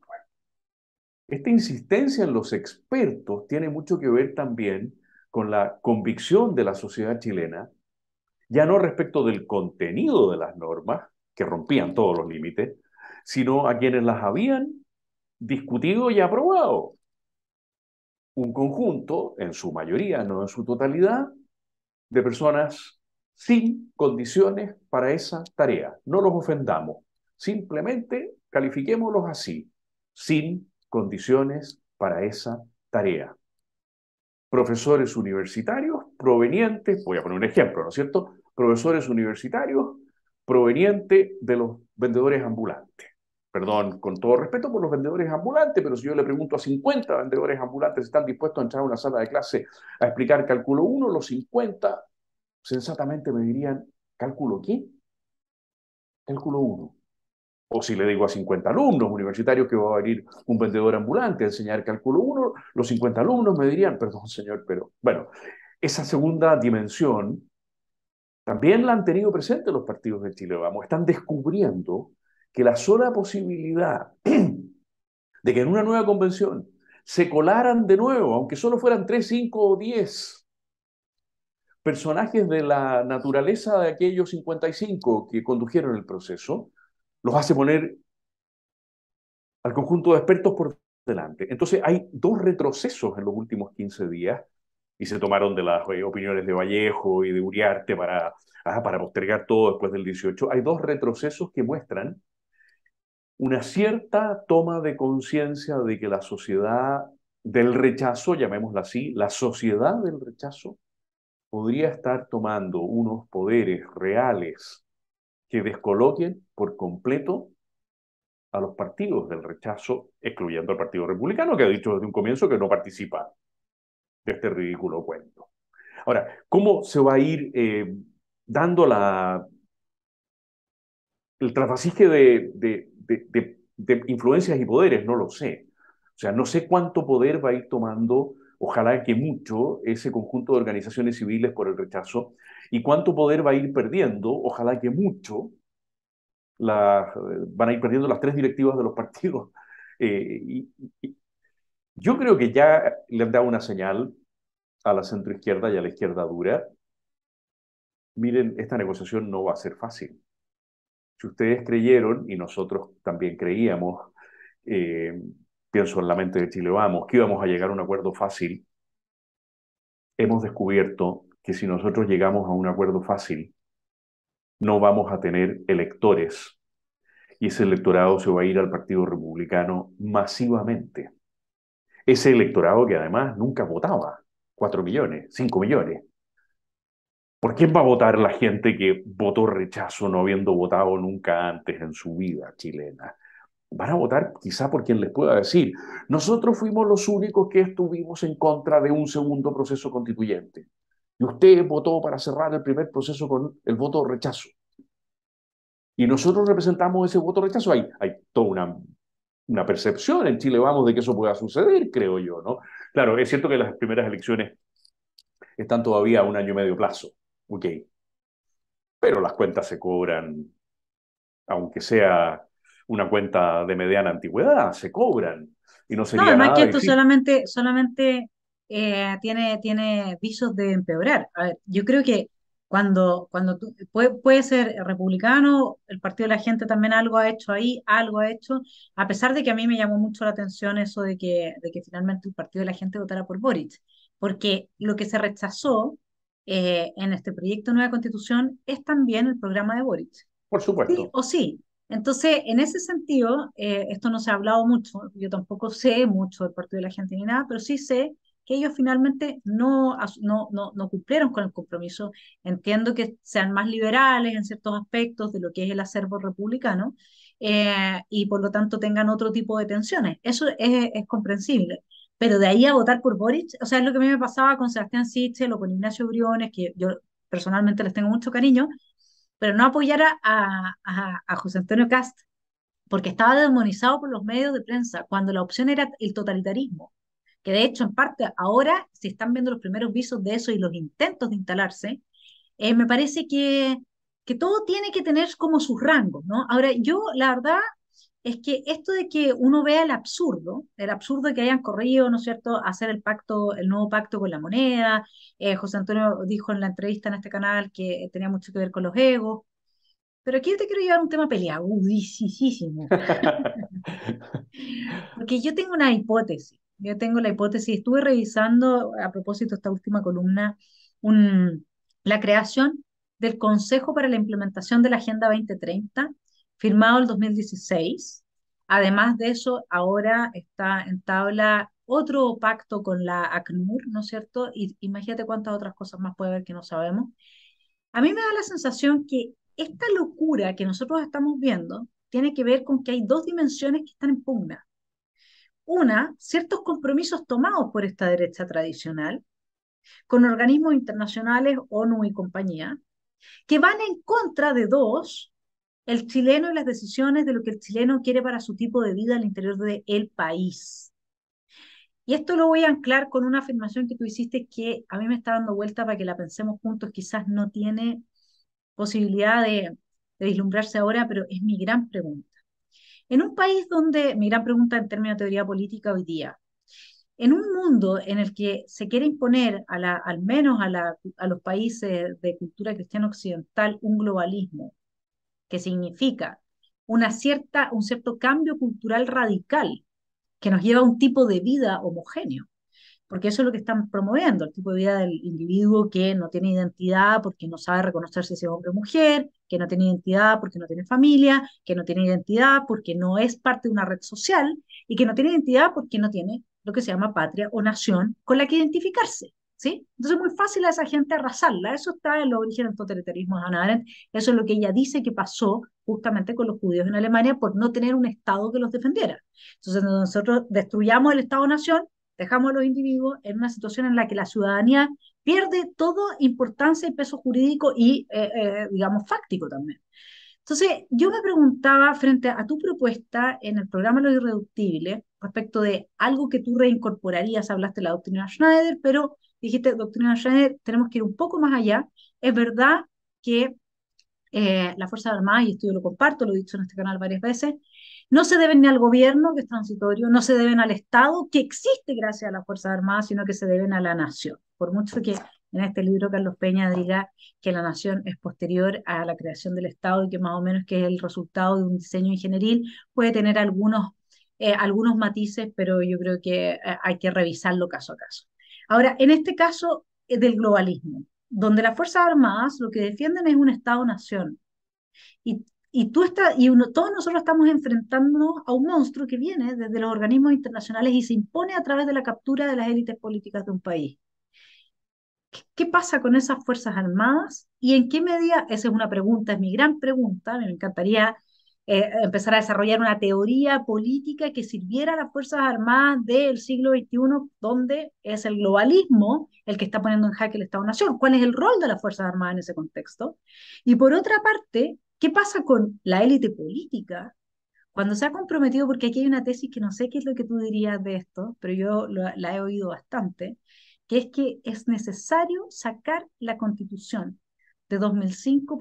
Esta insistencia en los expertos tiene mucho que ver también con la convicción de la sociedad chilena, ya no respecto del contenido de las normas, que rompían todos los límites, sino a quienes las habían discutido y aprobado. Un conjunto, en su mayoría, no en su totalidad, de personas sin condiciones para esa tarea. No los ofendamos, simplemente califiquémoslos así, sin condiciones para esa tarea. Profesores universitarios provenientes, voy a poner un ejemplo, ¿no es cierto? Profesores universitarios provenientes de los vendedores ambulantes. Perdón, con todo respeto por los vendedores ambulantes, pero si yo le pregunto a 50 vendedores ambulantes si están dispuestos a entrar a una sala de clase a explicar cálculo 1, los 50 sensatamente me dirían, ¿cálculo qué? Cálculo 1. O si le digo a 50 alumnos universitarios que va a venir un vendedor ambulante a enseñar cálculo 1, los 50 alumnos me dirían, perdón señor, pero bueno, esa segunda dimensión también la han tenido presente los partidos de Chile Vamos. Están descubriendo que la sola posibilidad de que en una nueva convención se colaran de nuevo, aunque solo fueran 3, 5 o 10 personajes de la naturaleza de aquellos 55 que condujeron el proceso, los hace poner al conjunto de expertos por delante. Entonces hay dos retrocesos en los últimos 15 días y se tomaron de las opiniones de Vallejo y de Uriarte para postergar todo después del 18. Hay dos retrocesos que muestran una cierta toma de conciencia de que la sociedad del rechazo, llamémosla así, la sociedad del rechazo, podría estar tomando unos poderes reales que descoloquen por completo a los partidos del rechazo, excluyendo al Partido Republicano, que ha dicho desde un comienzo que no participa de este ridículo cuento. Ahora, ¿cómo se va a ir dando el trasvasije de influencias y poderes? No lo sé. O sea, no sé cuánto poder va a ir tomando, ojalá que mucho, ese conjunto de organizaciones civiles por el rechazo, y cuánto poder va a ir perdiendo, ojalá que mucho, van a ir perdiendo las tres directivas de los partidos. Y yo creo que ya le han dado una señal a la centroizquierda y a la izquierda dura. Miren, esta negociación no va a ser fácil. Si ustedes creyeron, y nosotros también creíamos, eh, pienso en la mente de Chile Vamos, que íbamos a llegar a un acuerdo fácil, hemos descubierto que si nosotros llegamos a un acuerdo fácil, no vamos a tener electores y ese electorado se va a ir al Partido Republicano masivamente. Ese electorado que además nunca votaba, 4 millones, 5 millones. ¿Por quién va a votar la gente que votó rechazo no habiendo votado nunca antes en su vida chilena? Van a votar quizá por quien les pueda decir, nosotros fuimos los únicos que estuvimos en contra de un segundo proceso constituyente. Y usted votó para cerrar el primer proceso con el voto rechazo. Y nosotros representamos ese voto rechazo. Hay toda una percepción en Chile Vamos de que eso pueda suceder, creo yo, ¿no? Claro, es cierto que las primeras elecciones están todavía a un año y medio plazo. Ok, pero las cuentas se cobran, aunque sea una cuenta de mediana antigüedad, se cobran. Y no No, sería además que nada esto difícil. solamente tiene visos de empeorar. A ver, yo creo que cuando puede ser republicano, el Partido de la Gente también algo ha hecho ahí, algo ha hecho, a pesar de que a mí me llamó mucho la atención eso de que finalmente el Partido de la Gente votara por Boric, porque lo que se rechazó en este proyecto de nueva constitución es también el programa de Boric. Por Sí supuesto. o sí. Entonces, en ese sentido, esto no se ha hablado mucho, yo tampoco sé mucho del Partido de la Gente ni nada, pero sí sé que ellos finalmente no cumplieron con el compromiso. Entiendo que sean más liberales en ciertos aspectos de lo que es el acervo republicano, y por lo tanto tengan otro tipo de tensiones. Eso es comprensible. Pero de ahí a votar por Boric, o sea, es lo que a mí me pasaba con Sebastián Sichel o con Ignacio Briones, que yo personalmente les tengo mucho cariño, pero no apoyar a José Antonio Cast porque estaba demonizado por los medios de prensa, cuando la opción era el totalitarismo, que de hecho en parte ahora se están viendo los primeros visos de eso y los intentos de instalarse. Me parece que todo tiene que tener como sus rangos, ¿no? Ahora, yo la verdad es que esto de que uno vea el absurdo de que hayan corrido, ¿no es cierto?, a hacer el pacto, el nuevo pacto con la moneda. José Antonio dijo en la entrevista en este canal que tenía mucho que ver con los egos, pero aquí yo te quiero llevar a un tema peliagudísimo, porque yo tengo una hipótesis. Yo tengo la hipótesis, estuve revisando a propósito de esta última columna, un- la creación del Consejo para la Implementación de la Agenda 2030, firmado el 2016. Además de eso, ahora está en tabla otro pacto con la ACNUR, ¿no es cierto? Y imagínate cuántas otras cosas más puede haber que no sabemos. A mí me da la sensación que esta locura que nosotros estamos viendo tiene que ver con que hay dos dimensiones que están en pugna. Una, ciertos compromisos tomados por esta derecha tradicional con organismos internacionales, ONU y compañía, que van en contra de dos, el chileno y las decisiones de lo que el chileno quiere para su tipo de vida al interior del país. Y esto lo voy a anclar con una afirmación que tú hiciste que a mí me está dando vuelta para que la pensemos juntos, quizás no tiene posibilidad de vislumbrarse ahora, pero es mi gran pregunta. En un país donde, mi gran pregunta en términos de teoría política hoy día, en un mundo en el que se quiere imponer al menos a los países de cultura cristiana occidental un globalismo, que significa un cierto cambio cultural radical que nos lleva a un tipo de vida homogéneo, porque eso es lo que están promoviendo, el tipo de vida del individuo que no tiene identidad porque no sabe reconocerse si es hombre o mujer, que no tiene identidad porque no tiene familia, que no tiene identidad porque no es parte de una red social y que no tiene identidad porque no tiene lo que se llama patria o nación con la que identificarse. ¿Sí? Entonces es muy fácil a esa gente arrasarla. Eso está en los orígenes del totalitarismo de Hannah Arendt. Eso es lo que ella dice que pasó justamente con los judíos en Alemania por no tener un Estado que los defendiera. Entonces nosotros destruyamos el Estado-nación, dejamos a los individuos en una situación en la que la ciudadanía pierde toda importancia y peso jurídico y, digamos, fáctico también. Entonces, yo me preguntaba, frente a tu propuesta en el programa Lo Irreductible, respecto de algo que tú reincorporarías, hablaste de la doctrina Schneider, pero dijiste, doctrina Schneider, tenemos que ir un poco más allá. Es verdad que las Fuerzas Armadas, y esto yo lo comparto, lo he dicho en este canal varias veces, no se deben ni al gobierno, que es transitorio, no se deben al Estado, que existe gracias a las Fuerzas Armadas, sino que se deben a la nación. Por mucho que en este libro Carlos Peña diga que la nación es posterior a la creación del Estado y que más o menos que es el resultado de un diseño ingenieril, puede tener algunos matices, pero yo creo que hay que revisarlo caso a caso. Ahora, en este caso del globalismo, donde las Fuerzas Armadas lo que defienden es un Estado-nación. Todos nosotros estamos enfrentándonos a un monstruo que viene desde los organismos internacionales y se impone a través de la captura de las élites políticas de un país. ¿Qué pasa con esas Fuerzas Armadas y en qué medida? Esa es una pregunta, es mi gran pregunta. Me encantaría empezar a desarrollar una teoría política que sirviera a las Fuerzas Armadas del siglo XXI, donde es el globalismo el que está poniendo en jaque el Estado-Nación. ¿Cuál es el rol de las Fuerzas Armadas en ese contexto? Y por otra parte, ¿qué pasa con la élite política cuando se ha comprometido? Porque aquí hay una tesis que no sé qué es lo que tú dirías de esto, pero yo la he oído bastante, que es que es necesario sacar la Constitución de 2005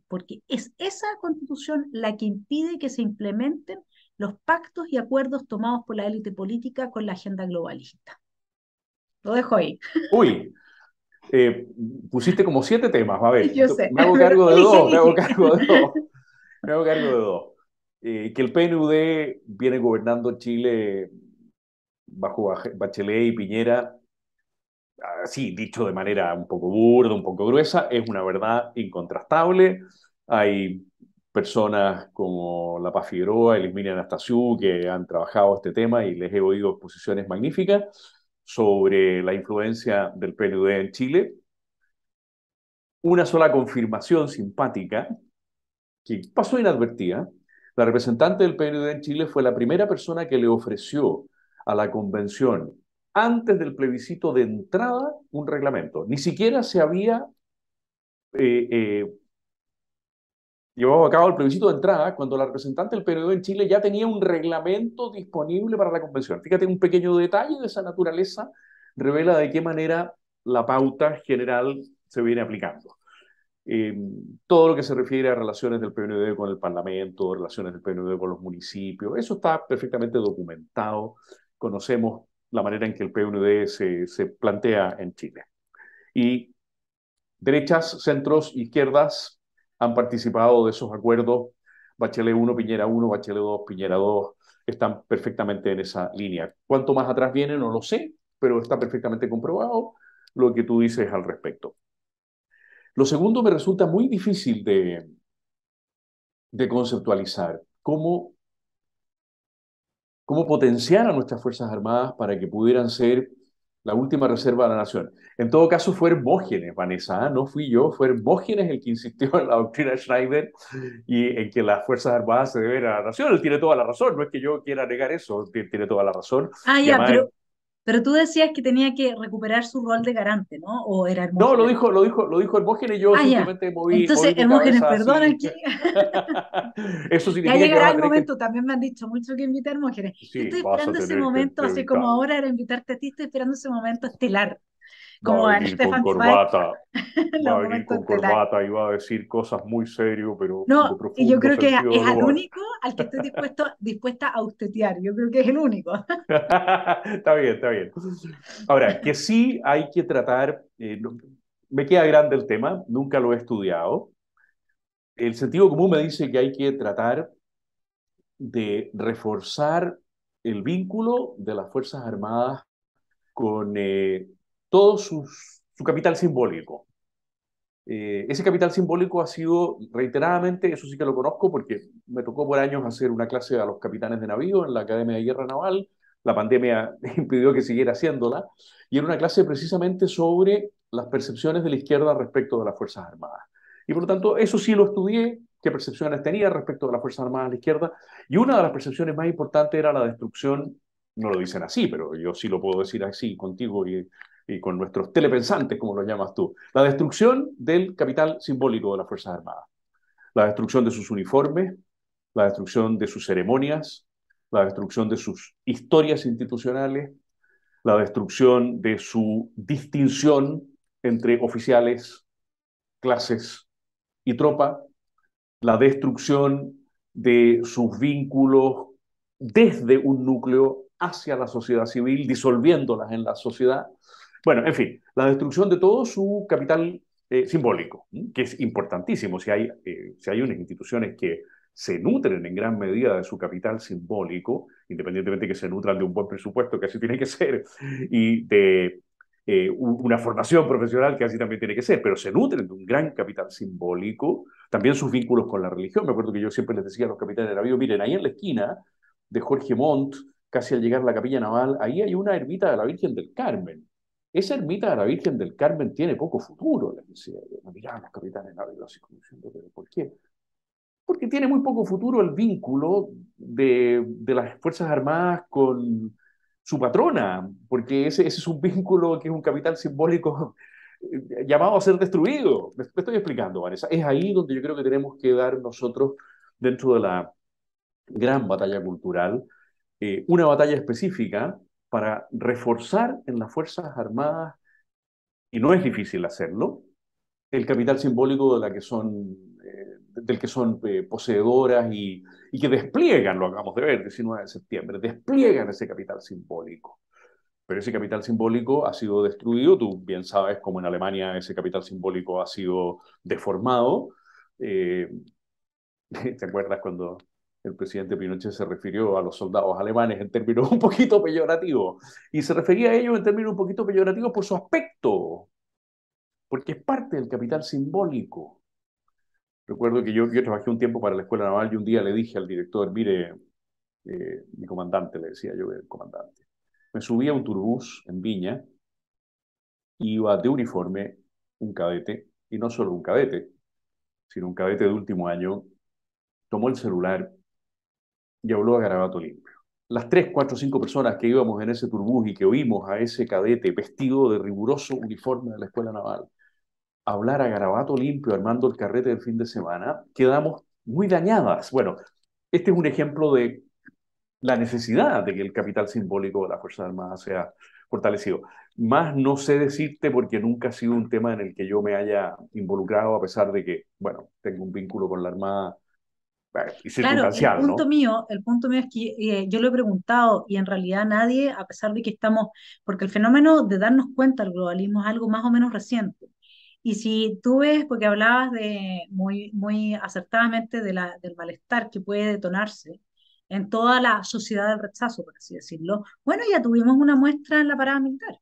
porque es esa Constitución la que impide que se implementen los pactos y acuerdos tomados por la élite política con la agenda globalista. Lo dejo ahí. Uy, eh, pusiste como 7 temas. A ver, Yo sé, me hago pero cargo de elige, dos, me hago elige. cargo de dos, me hago cargo de dos. Que el PNUD viene gobernando Chile bajo Bachelet y Piñera, así dicho de manera un poco burda, un poco gruesa, es una verdad incontrastable. Hay personas como La Paz Figueroa y Lismina Anastasiou que han trabajado este tema y les he oído exposiciones magníficas sobre la influencia del PNUD en Chile. Una sola confirmación simpática que pasó inadvertida. La representante del PNUD en Chile fue la primera persona que le ofreció a la convención, antes del plebiscito de entrada, un reglamento. Ni siquiera se había eh, eh, llevado a cabo el plebiscito de entrada cuando la representante del PNUD en Chile ya tenía un reglamento disponible para la convención. Fíjate, un pequeño detalle de esa naturaleza revela de qué manera la pauta general se viene aplicando. Eh, Todo lo que se refiere a relaciones del PNUD con el Parlamento, relaciones del PNUD con los municipios, eso está perfectamente documentado. Conocemos la manera en que el PNUD se plantea en Chile. Y derechas, centros, izquierdas han participado de esos acuerdos. Bachelet 1, Piñera 1, Bachelet 2, Piñera 2, están perfectamente en esa línea. ¿Cuánto más atrás viene? No lo sé, pero está perfectamente comprobado lo que tú dices al respecto. Lo segundo me resulta muy difícil de conceptualizar cómo potenciar a nuestras Fuerzas Armadas para que pudieran ser la última reserva de la nación. En todo caso, fue Hermógenes, Vanessa, ¿eh? No fui yo, fue Hermógenes el que insistió en la doctrina Schneider y en que las Fuerzas Armadas se deben a la nación. Él tiene toda la razón, no es que yo quiera negar eso, tiene toda la razón. Ah, Y ya, además, pero tú decías que tenía que recuperar su rol de garante, ¿no? ¿O era no, Hermógenes? lo dijo Hermógenes y yo Ah, ya. simplemente Entonces, moví mi Hermógenes, cabeza perdón así. aquí. Eso Ya significa que llegará vas a el tener que... momento, también me han dicho mucho que invitar mujeres. Yo Sí, estoy vas a esperando ese tener que momento, así como entrevistarlo. ahora era invitarte a ti, estoy esperando ese momento estelar, Va a como en venir con Stefan Zweig, corbata, va los a venir momentos con estelares. corbata y va a decir cosas muy serias, pero de No, y yo profundo creo que sentido es del al humor. único al que estoy dispuesta a austetear. Yo creo que es el único. Está bien, está bien. Ahora, que sí hay que tratar, me queda grande el tema, nunca lo he estudiado. El sentido común me dice que hay que tratar de reforzar el vínculo de las Fuerzas Armadas con todo su capital simbólico. Ese capital simbólico ha sido reiteradamente, eso sí que lo conozco porque me tocó por años hacer una clase a los capitanes de navío en la Academia de Guerra Naval, la pandemia impidió que siguiera haciéndola, y era una clase precisamente sobre las percepciones de la izquierda respecto de las Fuerzas Armadas. Y por lo tanto, eso sí lo estudié, qué percepciones tenía respecto de las Fuerzas Armadas de la izquierda, y una de las percepciones más importantes era la destrucción, no lo dicen así, pero yo sí lo puedo decir así contigo y con nuestros telepensantes, como lo llamas tú, la destrucción del capital simbólico de las Fuerzas Armadas, la destrucción de sus uniformes, la destrucción de sus ceremonias, la destrucción de sus historias institucionales, la destrucción de su distinción entre oficiales, clases y tropa, la destrucción de sus vínculos desde un núcleo hacia la sociedad civil, disolviéndolas en la sociedad. Bueno, en fin, la destrucción de todo su capital simbólico, que es importantísimo. Si hay unas instituciones que se nutren en gran medida de su capital simbólico, independientemente de que se nutran de un buen presupuesto, que así tiene que ser, y de una formación profesional, que así también tiene que ser, pero se nutren de un gran capital simbólico, también sus vínculos con la religión. Me acuerdo que yo siempre les decía a los capitanes de navío, miren, ahí en la esquina de Jorge Montt, casi al llegar a la Capilla Naval, ahí hay una ermita de la Virgen del Carmen. Esa ermita de la Virgen del Carmen tiene poco futuro, les decía yo. Me miraban los capitanes de navío así como diciendo, ¿pero por qué? Porque tiene muy poco futuro el vínculo de las Fuerzas Armadas con su patrona, porque ese es un vínculo que es un capital simbólico llamado a ser destruido. Me estoy explicando, Vanessa. Es ahí donde yo creo que tenemos que dar nosotros, dentro de la gran batalla cultural, una batalla específica para reforzar en las Fuerzas Armadas y no es difícil hacerlo, el capital simbólico de la que son, del que son poseedoras y que despliegan, lo acabamos de ver, 19 de septiembre, despliegan ese capital simbólico. Pero ese capital simbólico ha sido destruido, tú bien sabes cómo en Alemania ese capital simbólico ha sido deformado. Eh, ¿Te acuerdas cuando el presidente Pinochet se refirió a los soldados alemanes en términos un poquito peyorativos? Y se refería a ellos en términos un poquito peyorativos por su aspecto, porque es parte del capital simbólico. Recuerdo que yo trabajé un tiempo para la Escuela Naval y un día le dije al director, mire, mi comandante, le decía yo, el comandante, me subí a un turbús en Viña, iba de uniforme un cadete, y no solo un cadete, sino un cadete de último año, tomó el celular y habló a garabato limpio. Las tres, cuatro, cinco personas que íbamos en ese turbús y que oímos a ese cadete vestido de riguroso uniforme de la Escuela Naval hablar a garabato limpio armando el carrete del fin de semana, quedamos muy dañadas. Bueno, este es un ejemplo de la necesidad de que el capital simbólico de las Fuerzas Armadas sea fortalecido. Más no sé decirte porque nunca ha sido un tema en el que yo me haya involucrado, a pesar de que, bueno, tengo un vínculo con la Armada y Claro, circunstancial, ¿no? el punto mío es que yo lo he preguntado y en realidad nadie, a pesar de que estamos, porque el fenómeno de darnos cuenta del globalismo es algo más o menos reciente. Y si tú ves, porque hablabas de muy acertadamente del malestar que puede detonarse en toda la sociedad del rechazo, por así decirlo, bueno, ya tuvimos una muestra en la parada militar.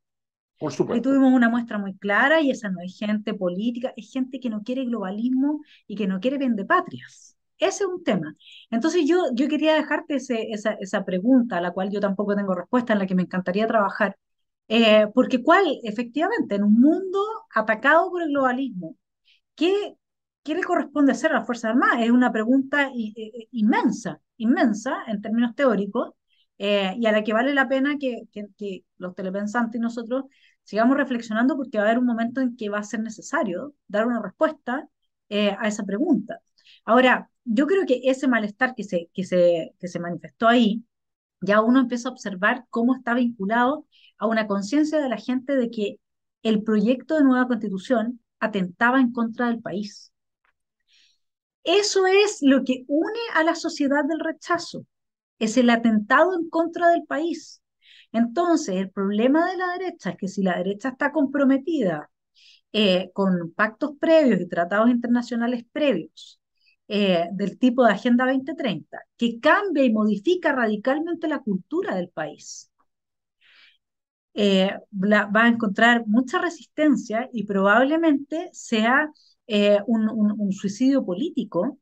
Por Ahí supuesto. tuvimos una muestra muy clara y esa no es gente política, es gente que no quiere globalismo y que no quiere vendepatrias. Ese es un tema. Entonces yo quería dejarte esa pregunta, a la cual yo tampoco tengo respuesta, en la que me encantaría trabajar, porque cuál, efectivamente, en un mundo atacado por el globalismo, ¿qué, qué le corresponde hacer a las Fuerzas Armadas? Es una pregunta inmensa, inmensa en términos teóricos, y a la que vale la pena que los telepensantes y nosotros sigamos reflexionando porque va a haber un momento en que va a ser necesario dar una respuesta a esa pregunta. Ahora, yo creo que ese malestar que se manifestó ahí, ya uno empieza a observar cómo está vinculado a una conciencia de la gente de que el proyecto de nueva constitución atentaba en contra del país. Eso es lo que une a la sociedad del rechazo, es el atentado en contra del país. Entonces, el problema de la derecha es que si la derecha está comprometida con pactos previos y tratados internacionales previos del tipo de Agenda 2030, que cambia y modifica radicalmente la cultura del país, va a encontrar mucha resistencia y probablemente sea un suicidio político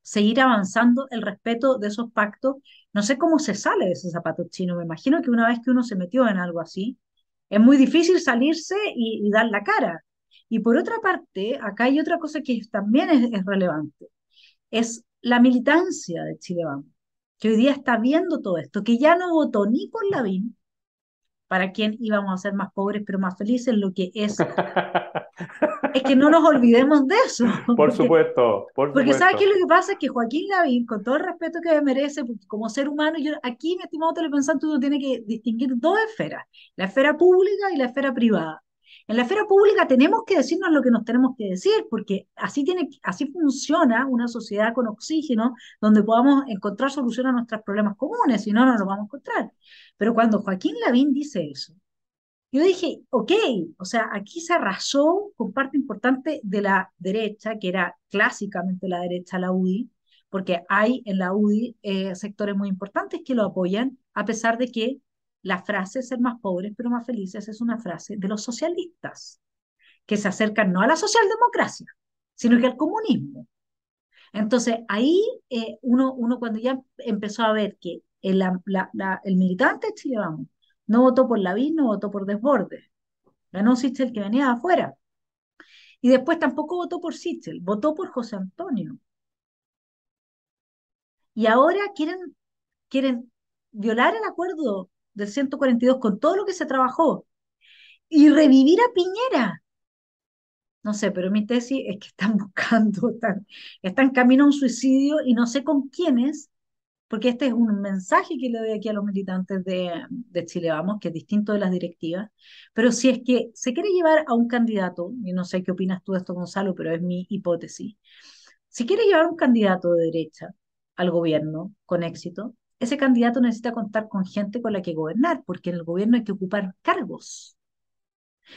seguir avanzando el respeto de esos pactos. No sé cómo se sale de ese zapato chino. Me imagino que una vez que uno se metió en algo así, es muy difícil salirse y dar la cara. Y por otra parte, acá hay otra cosa que también es relevante, es la militancia de Chile Vamos, que hoy día está viendo todo esto, que ya no votó ni por Lavín, para quién íbamos a ser más pobres pero más felices, lo que es que no nos olvidemos de eso, Por supuesto, por porque ¿sabes qué es supuesto. lo que pasa? Es que Joaquín Lavín, con todo el respeto que me merece, porque como ser humano, yo, aquí, mi estimado telepensante, uno tiene que distinguir dos esferas, la esfera pública y la esfera privada. En la esfera pública tenemos que decirnos lo que nos tenemos que decir, porque así funciona una sociedad con oxígeno, donde podamos encontrar solución a nuestros problemas comunes, si no, no los vamos a encontrar. Pero cuando Joaquín Lavín dice eso, yo dije, ok, o sea, aquí se arrasó con parte importante de la derecha, que era clásicamente la derecha, la UDI, porque hay en la UDI sectores muy importantes que lo apoyan, a pesar de que la frase ser más pobres pero más felices es una frase de los socialistas, que se acercan no a la socialdemocracia, sino que al comunismo. Entonces, ahí uno cuando ya empezó a ver que el militante de Chile Vamos no votó por Lavín, no votó por Desbordes, ganó Sichel que venía de afuera. Y después tampoco votó por Sichel, votó por José Antonio. Y ahora quieren violar el acuerdo del 142 con todo lo que se trabajó y revivir a Piñera. No sé, pero mi tesis es que están buscando, están camino a un suicidio y no sé con quiénes, porque este es un mensaje que le doy aquí a los militantes de Chile Vamos, que es distinto de las directivas, pero si es que se quiere llevar a un candidato, y no sé qué opinas tú de esto, Gonzalo, pero es mi hipótesis, si quiere llevar un candidato de derecha al gobierno con éxito, ese candidato necesita contar con gente con la que gobernar, porque en el gobierno hay que ocupar cargos.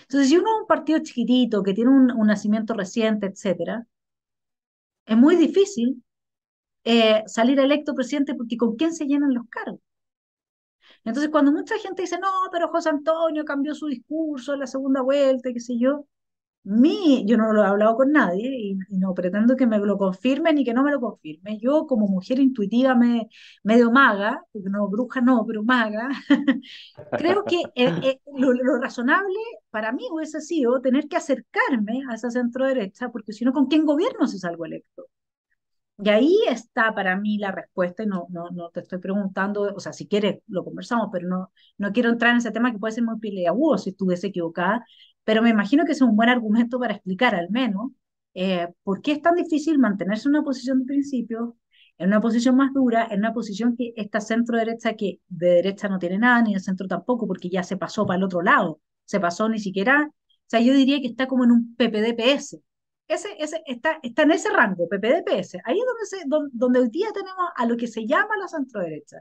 Entonces, si uno es un partido chiquitito que tiene un nacimiento reciente, etcétera, es muy difícil salir electo presidente porque ¿con quién se llenan los cargos? Entonces, cuando mucha gente dice, no, pero José Antonio cambió su discurso en la segunda vuelta, y qué sé yo, yo no lo he hablado con nadie y no pretendo que me lo confirme ni que no me lo confirme. Yo, como mujer intuitiva, medio maga, porque no bruja, no, pero maga, creo que lo razonable para mí hubiese sido tener que acercarme a esa centro derecha, porque si no, ¿con quién gobierno si salgo electo? Y ahí está para mí la respuesta, y no te estoy preguntando, o sea, si quieres lo conversamos, pero no quiero entrar en ese tema que puede ser muy peleagudo si estuviese equivocada, pero me imagino que es un buen argumento para explicar al menos por qué es tan difícil mantenerse en una posición de principio, en una posición más dura, en una posición que esta centro derecha, que de derecha no tiene nada, ni de centro tampoco, porque ya se pasó para el otro lado, se pasó ni siquiera, o sea, yo diría que está como en un PPD-PS. Ese está en ese rango, PPD-PS. Ahí es donde hoy día tenemos a lo que se llama la centroderecha.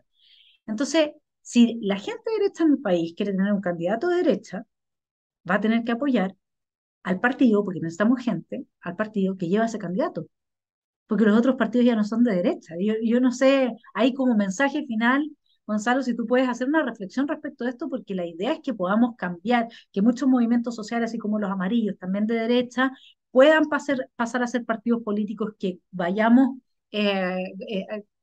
Entonces, si la gente de derecha en el país quiere tener un candidato de derecha, va a tener que apoyar al partido, porque necesitamos gente, al partido que lleva ese candidato, porque los otros partidos ya no son de derecha. Yo no sé, hay como mensaje final, Gonzalo, si tú puedes hacer una reflexión respecto de esto, porque la idea es que podamos cambiar, que muchos movimientos sociales, así como los amarillos, también de derecha, puedan pasar a ser partidos políticos que vayamos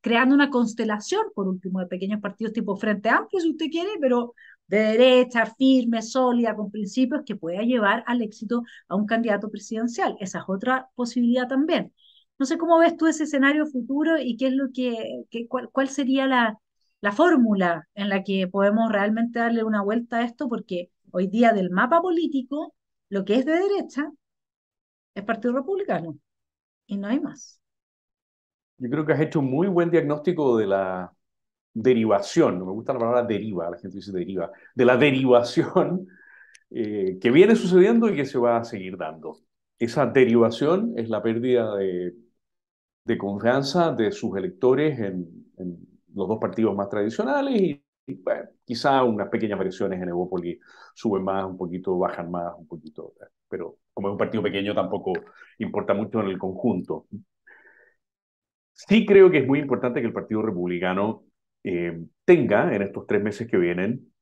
creando una constelación, por último, de pequeños partidos tipo Frente Amplio, si usted quiere, pero de derecha, firme, sólida, con principios que pueda llevar al éxito a un candidato presidencial. Esa es otra posibilidad también. No sé cómo ves tú ese escenario futuro y qué es lo cuál sería la fórmula en la que podemos realmente darle una vuelta a esto, porque hoy día del mapa político, lo que es de derecha es Partido Republicano y no hay más. Yo creo que has hecho un muy buen diagnóstico de la derivación, no me gusta la palabra deriva, la gente dice deriva, de la derivación que viene sucediendo y que se va a seguir dando. Esa derivación es la pérdida de confianza de sus electores en los dos partidos más tradicionales y, bueno, quizá unas pequeñas variaciones en Evópoli suben más, un poquito, bajan más, un poquito, pero como es un partido pequeño tampoco importa mucho en el conjunto. Sí creo que es muy importante que el Partido Republicano tenga en estos 3 meses que vienen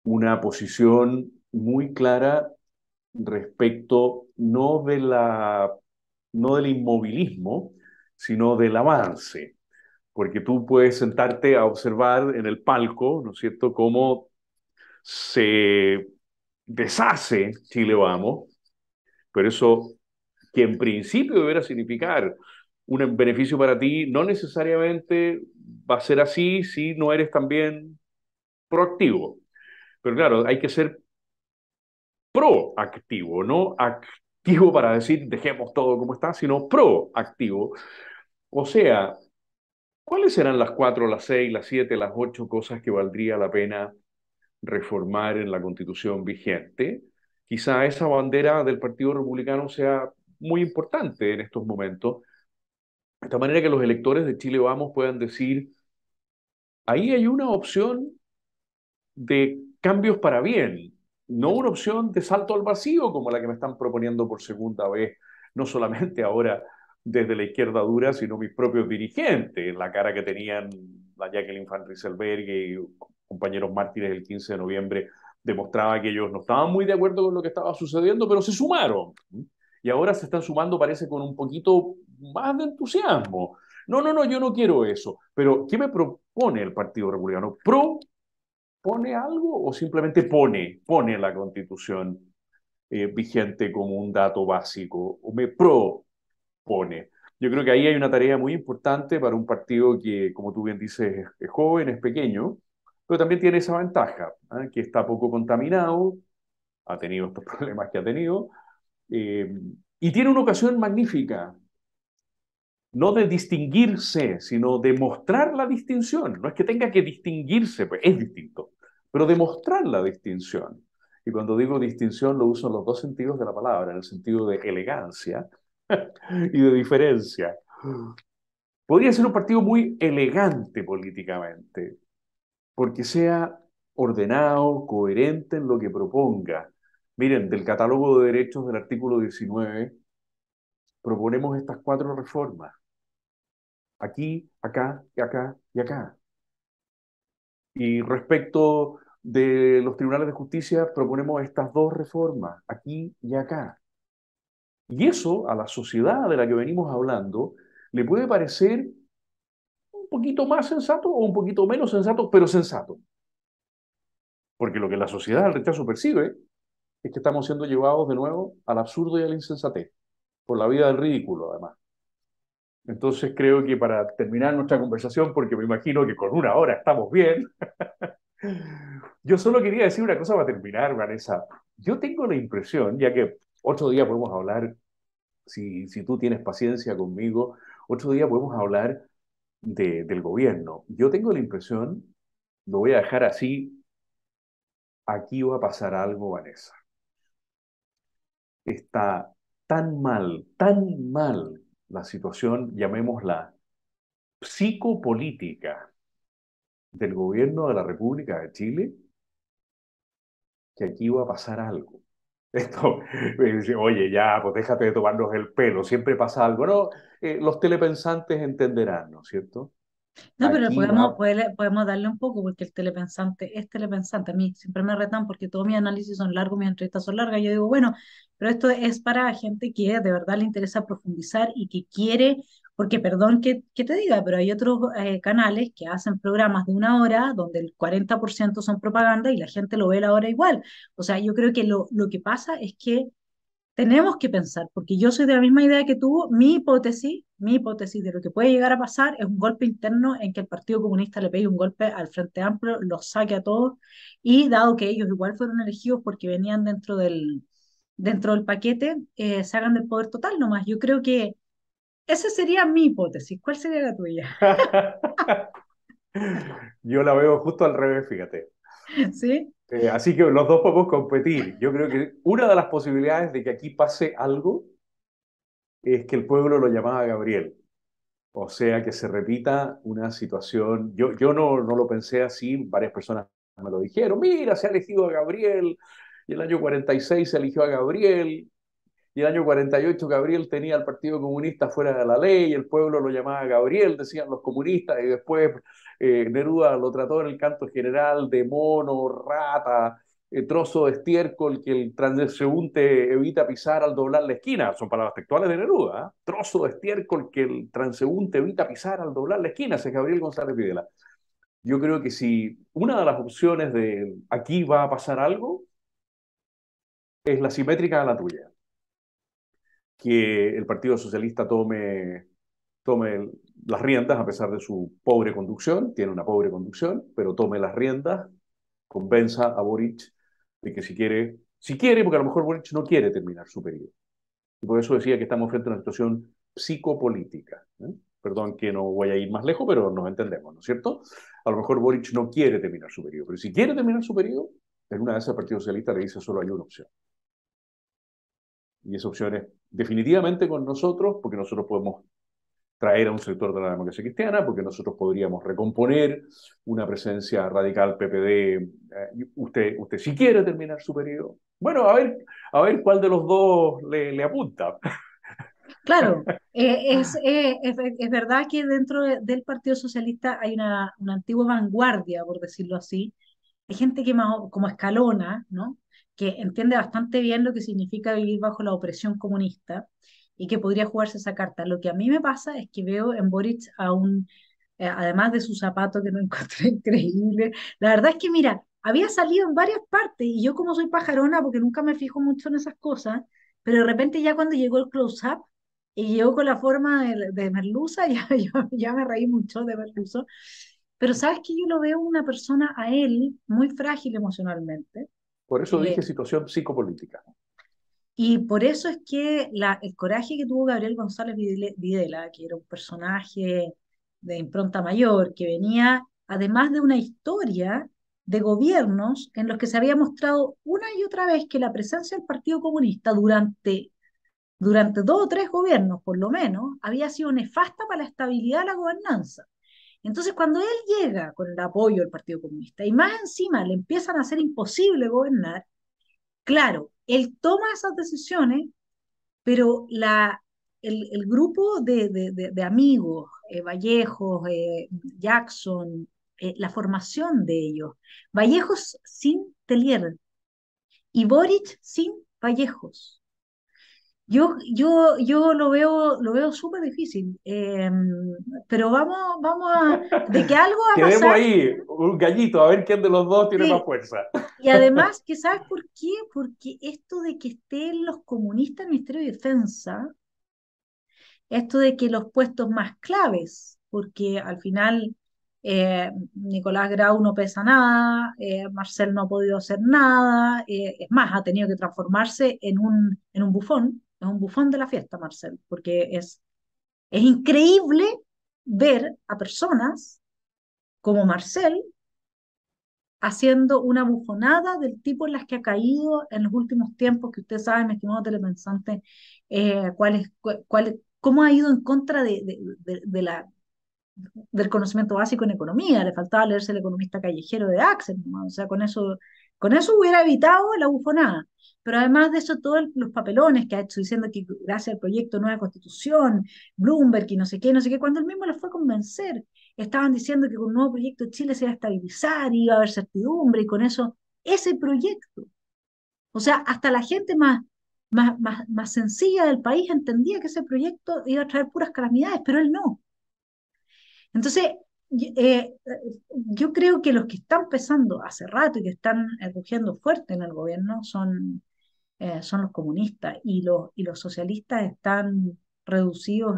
una posición muy clara respecto no del inmovilismo, sino del avance. Porque tú puedes sentarte a observar en el palco, ¿no es cierto?, cómo se deshace Chile Vamos, pero eso que en principio debería significar un beneficio para ti, no necesariamente va a ser así si no eres también proactivo. Pero claro, hay que ser proactivo, no activo para decir dejemos todo como está, sino proactivo. O sea, ¿cuáles serán las 4, las 6, las 7, las 8 cosas que valdría la pena reformar en la constitución vigente? Quizá esa bandera del Partido Republicano sea muy importante en estos momentos, de esta manera que los electores de Chile Vamos puedan decir, ahí hay una opción de cambios para bien, no una opción de salto al vacío como la que me están proponiendo por segunda vez, no solamente ahora desde la izquierda dura, sino mis propios dirigentes, la cara que tenían la Jacqueline Van Rieselberg y compañeros mártires el 15 de noviembre, demostraba que ellos no estaban muy de acuerdo con lo que estaba sucediendo, pero se sumaron. Y ahora se están sumando, parece, con un poquito más de entusiasmo. No, no, no, yo no quiero eso. Pero, ¿qué me propone el Partido Republicano? ¿Pone algo o simplemente pone la constitución vigente como un dato básico o me propone? Yo creo que ahí hay una tarea muy importante para un partido que, como tú bien dices, es joven, es pequeño, pero también tiene esa ventaja, ¿eh? Que está poco contaminado, ha tenido estos problemas que ha tenido, eh, y tiene una ocasión magnífica no de distinguirse, sino de mostrar la distinción. No es que tenga que distinguirse, pues es distinto, pero demostrar la distinción. Y cuando digo distinción lo uso en los dos sentidos de la palabra, en el sentido de elegancia y de diferencia. Podría ser un partido muy elegante políticamente, porque sea ordenado, coherente en lo que proponga. Miren, del catálogo de derechos del artículo 19 proponemos estas cuatro reformas. Aquí, acá, y acá y acá. Y respecto de los tribunales de justicia, proponemos estas dos reformas, aquí y acá. Y eso a la sociedad de la que venimos hablando le puede parecer un poquito más sensato o un poquito menos sensato, pero sensato. Porque lo que la sociedad al rechazo percibe es que estamos siendo llevados de nuevo al absurdo y a la insensatez, por la vida del ridículo, además. Entonces creo que para terminar nuestra conversación, porque me imagino que con una hora estamos bien, yo solo quería decir una cosa para terminar, Vanessa. Yo tengo la impresión, ya que otro día podemos hablar, si tú tienes paciencia conmigo, otro día podemos hablar del gobierno. Yo tengo la impresión, lo voy a dejar así, aquí va a pasar algo, Vanessa. Está tan mal la situación, llamémosla psicopolítica del gobierno de la República de Chile, que aquí va a pasar algo. Esto, oye, ya, pues déjate de tomarnos el pelo, siempre pasa algo. No, los telepensantes entenderán, ¿no es cierto? No, pero Aquí va, podemos darle un poco, porque el telepensante es telepensante. A mí siempre me retan porque todos mis análisis son largos, mis entrevistas son largas. Yo digo, bueno, pero esto es para gente que de verdad le interesa profundizar y que quiere, porque perdón que te diga, pero hay otros canales que hacen programas de una hora donde el 40% son propaganda y la gente lo ve la hora igual. O sea, yo creo que lo que pasa es que tenemos que pensar, porque yo soy de la misma idea que tú, mi hipótesis de lo que puede llegar a pasar es un golpe interno en que el Partido Comunista le pegue un golpe al Frente Amplio, los saque a todos, y dado que ellos igual fueron elegidos porque venían dentro del paquete, se hagan del poder total nomás. Yo creo que esa sería mi hipótesis. ¿Cuál sería la tuya? yo la veo justo al revés, fíjate. ¿Sí? Así que los dos podemos competir. Yo creo que una de las posibilidades de que aquí pase algo es que el pueblo lo llamaba a Gabriel. O sea, que se repita una situación. Yo no lo pensé así, varias personas me lo dijeron. Mira, se ha elegido a Gabriel, y el año 46 se eligió a Gabriel, y el año 48 Gabriel tenía al Partido Comunista fuera de la ley, el pueblo lo llamaba Gabriel, decían los comunistas, y después Neruda lo trató en el canto general de mono, rata, trozo de estiércol que el transeúnte evita pisar al doblar la esquina. Son palabras textuales de Neruda. ¿Eh? Trozo de estiércol que el transeúnte evita pisar al doblar la esquina, ese es Gabriel González Videla. Yo creo que si una de las opciones de aquí va a pasar algo es la simétrica a la tuya, que el Partido Socialista tome las riendas a pesar de su pobre conducción, tiene una pobre conducción, pero tome las riendas, convenza a Boric de que si quiere, porque a lo mejor Boric no quiere terminar su periodo. Y por eso decía que estamos frente a una situación psicopolítica. ¿Eh? Perdón que no voy a ir más lejos, pero nos entendemos, ¿no es cierto? A lo mejor Boric no quiere terminar su periodo, pero si quiere terminar su periodo, en una de esas el Partido Socialista le dice solo hay una opción. Y esa opción es definitivamente con nosotros, porque nosotros podemos traer a un sector de la democracia cristiana, porque nosotros podríamos recomponer una presencia radical PPD. Usted si quiere terminar su periodo. Bueno, a ver cuál de los dos le apunta. Claro, es verdad que dentro del Partido Socialista hay una antigua vanguardia, por decirlo así. Hay gente que más, como Escalona, ¿no? Que entiende bastante bien lo que significa vivir bajo la opresión comunista y que podría jugarse esa carta. Lo que a mí me pasa es que veo en Boric además de su zapato que lo encontré increíble, la verdad es que, mira, había salido en varias partes y yo como soy pajarona, porque nunca me fijo mucho en esas cosas, pero de repente ya cuando llegó el close-up y llegó con la forma de merluza, ya me reí mucho de merluzo, pero sabes que yo lo veo una persona a él muy frágil emocionalmente. Por eso eh, dije situación psicopolítica. Y por eso es que el coraje que tuvo Gabriel González Videla, que era un personaje de impronta mayor, que venía además de una historia de gobiernos en los que se había mostrado una y otra vez que la presencia del Partido Comunista durante 2 o 3 gobiernos, por lo menos, había sido nefasta para la estabilidad de la gobernanza. Entonces, cuando él llega con el apoyo del Partido Comunista y más encima le empiezan a hacer imposible gobernar, claro, él toma esas decisiones, pero el grupo de amigos, Vallejos, Jackson, la formación de ellos, Vallejos sin Telier y Boric sin Vallejos. Yo lo veo súper difícil, pero de que algo va a Quedemos pasar, ahí, un gallito, a ver quién de los dos tiene más sí. fuerza. Y además, que ¿sabes por qué? Porque esto de que estén los comunistas en el Ministerio de Defensa, esto de que los puestos más claves, porque al final Nicolás Grau no pesa nada, Marcel no ha podido hacer nada, es más, ha tenido que transformarse en un bufón de la fiesta, Marcel, porque es increíble ver a personas como Marcel haciendo una bufonada del tipo en las que ha caído en los últimos tiempos, que usted sabe, mi estimado telepensante, cómo ha ido en contra del conocimiento básico en economía. Le faltaba leerse El economista callejero de Axel, ¿no? O sea, con eso hubiera evitado la bufonada. Pero además de eso, todos los papelones que ha hecho diciendo que gracias al proyecto Nueva Constitución, Bloomberg y no sé qué, no sé qué, cuando él mismo les fue a convencer, estaban diciendo que con un nuevo proyecto Chile se iba a estabilizar, iba a haber certidumbre, y con eso, ese proyecto. O sea, hasta la gente más sencilla del país entendía que ese proyecto iba a traer puras calamidades, pero él no. Entonces, yo creo que los que están pesando hace rato y que están rugiendo fuerte en el gobierno son los comunistas, y los socialistas están reducidos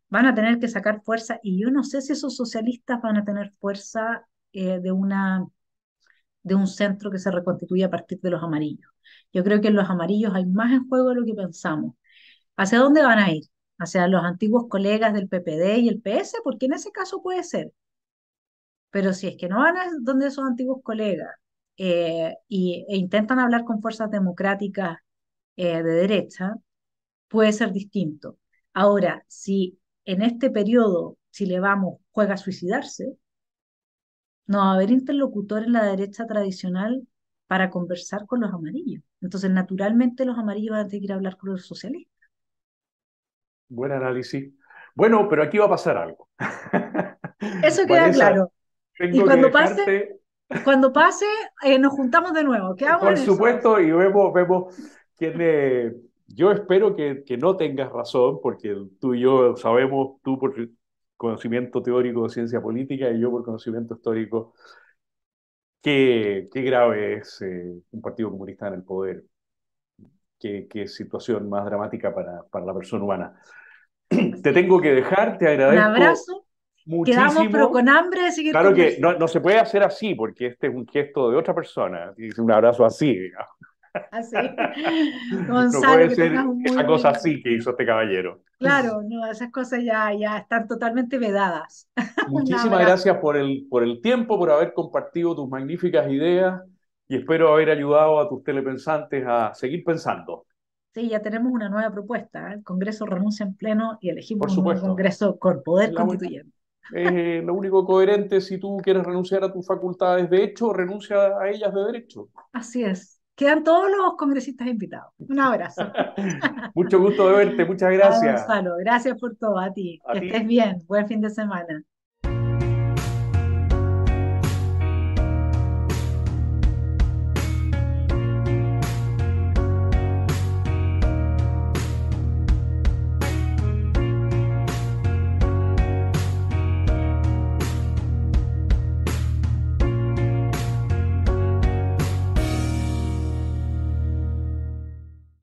van a tener que sacar fuerza, y yo no sé si esos socialistas van a tener fuerza de un centro que se reconstituye a partir de los amarillos. Yo creo que en los amarillos hay más en juego de lo que pensamos. ¿Hacia dónde van a ir? ¿Hacia los antiguos colegas del PPD y el PS? Porque en ese caso puede ser. Pero si es que no van a donde esos antiguos colegas, e intentan hablar con fuerzas democráticas de derecha, puede ser distinto. Ahora, si en este periodo Chile Vamos juega a suicidarse, no va a haber interlocutor en la derecha tradicional para conversar con los amarillos. Entonces, naturalmente, los amarillos van a tener que ir a hablar con los socialistas. Buen análisis. Bueno, pero aquí va a pasar algo. Eso queda Vanessa, claro. Y tengo que dejarte, cuando pase, nos juntamos de nuevo. Quedamos por en eso. supuesto, y vemos quién. Yo espero que no tengas razón, porque tú y yo sabemos, tú por conocimiento teórico de ciencia política y yo por conocimiento histórico, qué grave es un partido comunista en el poder, qué situación más dramática para la persona humana. Te Así es. tengo que dejar, te Un agradezco abrazo. Quedamos, pero muchísimo. con hambre de seguir Claro que conversando. no se puede hacer así, porque este es un gesto de otra persona, y es un abrazo así, digamos. Así. No Gonzalo, puede que tengas ser un esa muy cosa lindo así que día. hizo este caballero. Claro, no, esas cosas ya están totalmente vedadas. Un Muchísimas abrazo. gracias por el tiempo, por haber compartido tus magníficas ideas y espero haber ayudado a tus telepensantes a seguir pensando. Sí, ya tenemos una nueva propuesta, ¿eh? El Congreso renuncia en pleno y elegimos Por un nuevo supuesto, Congreso con es poder constituyente. lo único coherente. Si tú quieres renunciar a tus facultades de hecho, renuncia a ellas de derecho. Así es. Quedan todos los congresistas invitados. Un abrazo. Mucho gusto de verte, muchas A gracias. Gonzalo, gracias por todo, a ti. A Que ti. estés bien. Buen fin de semana.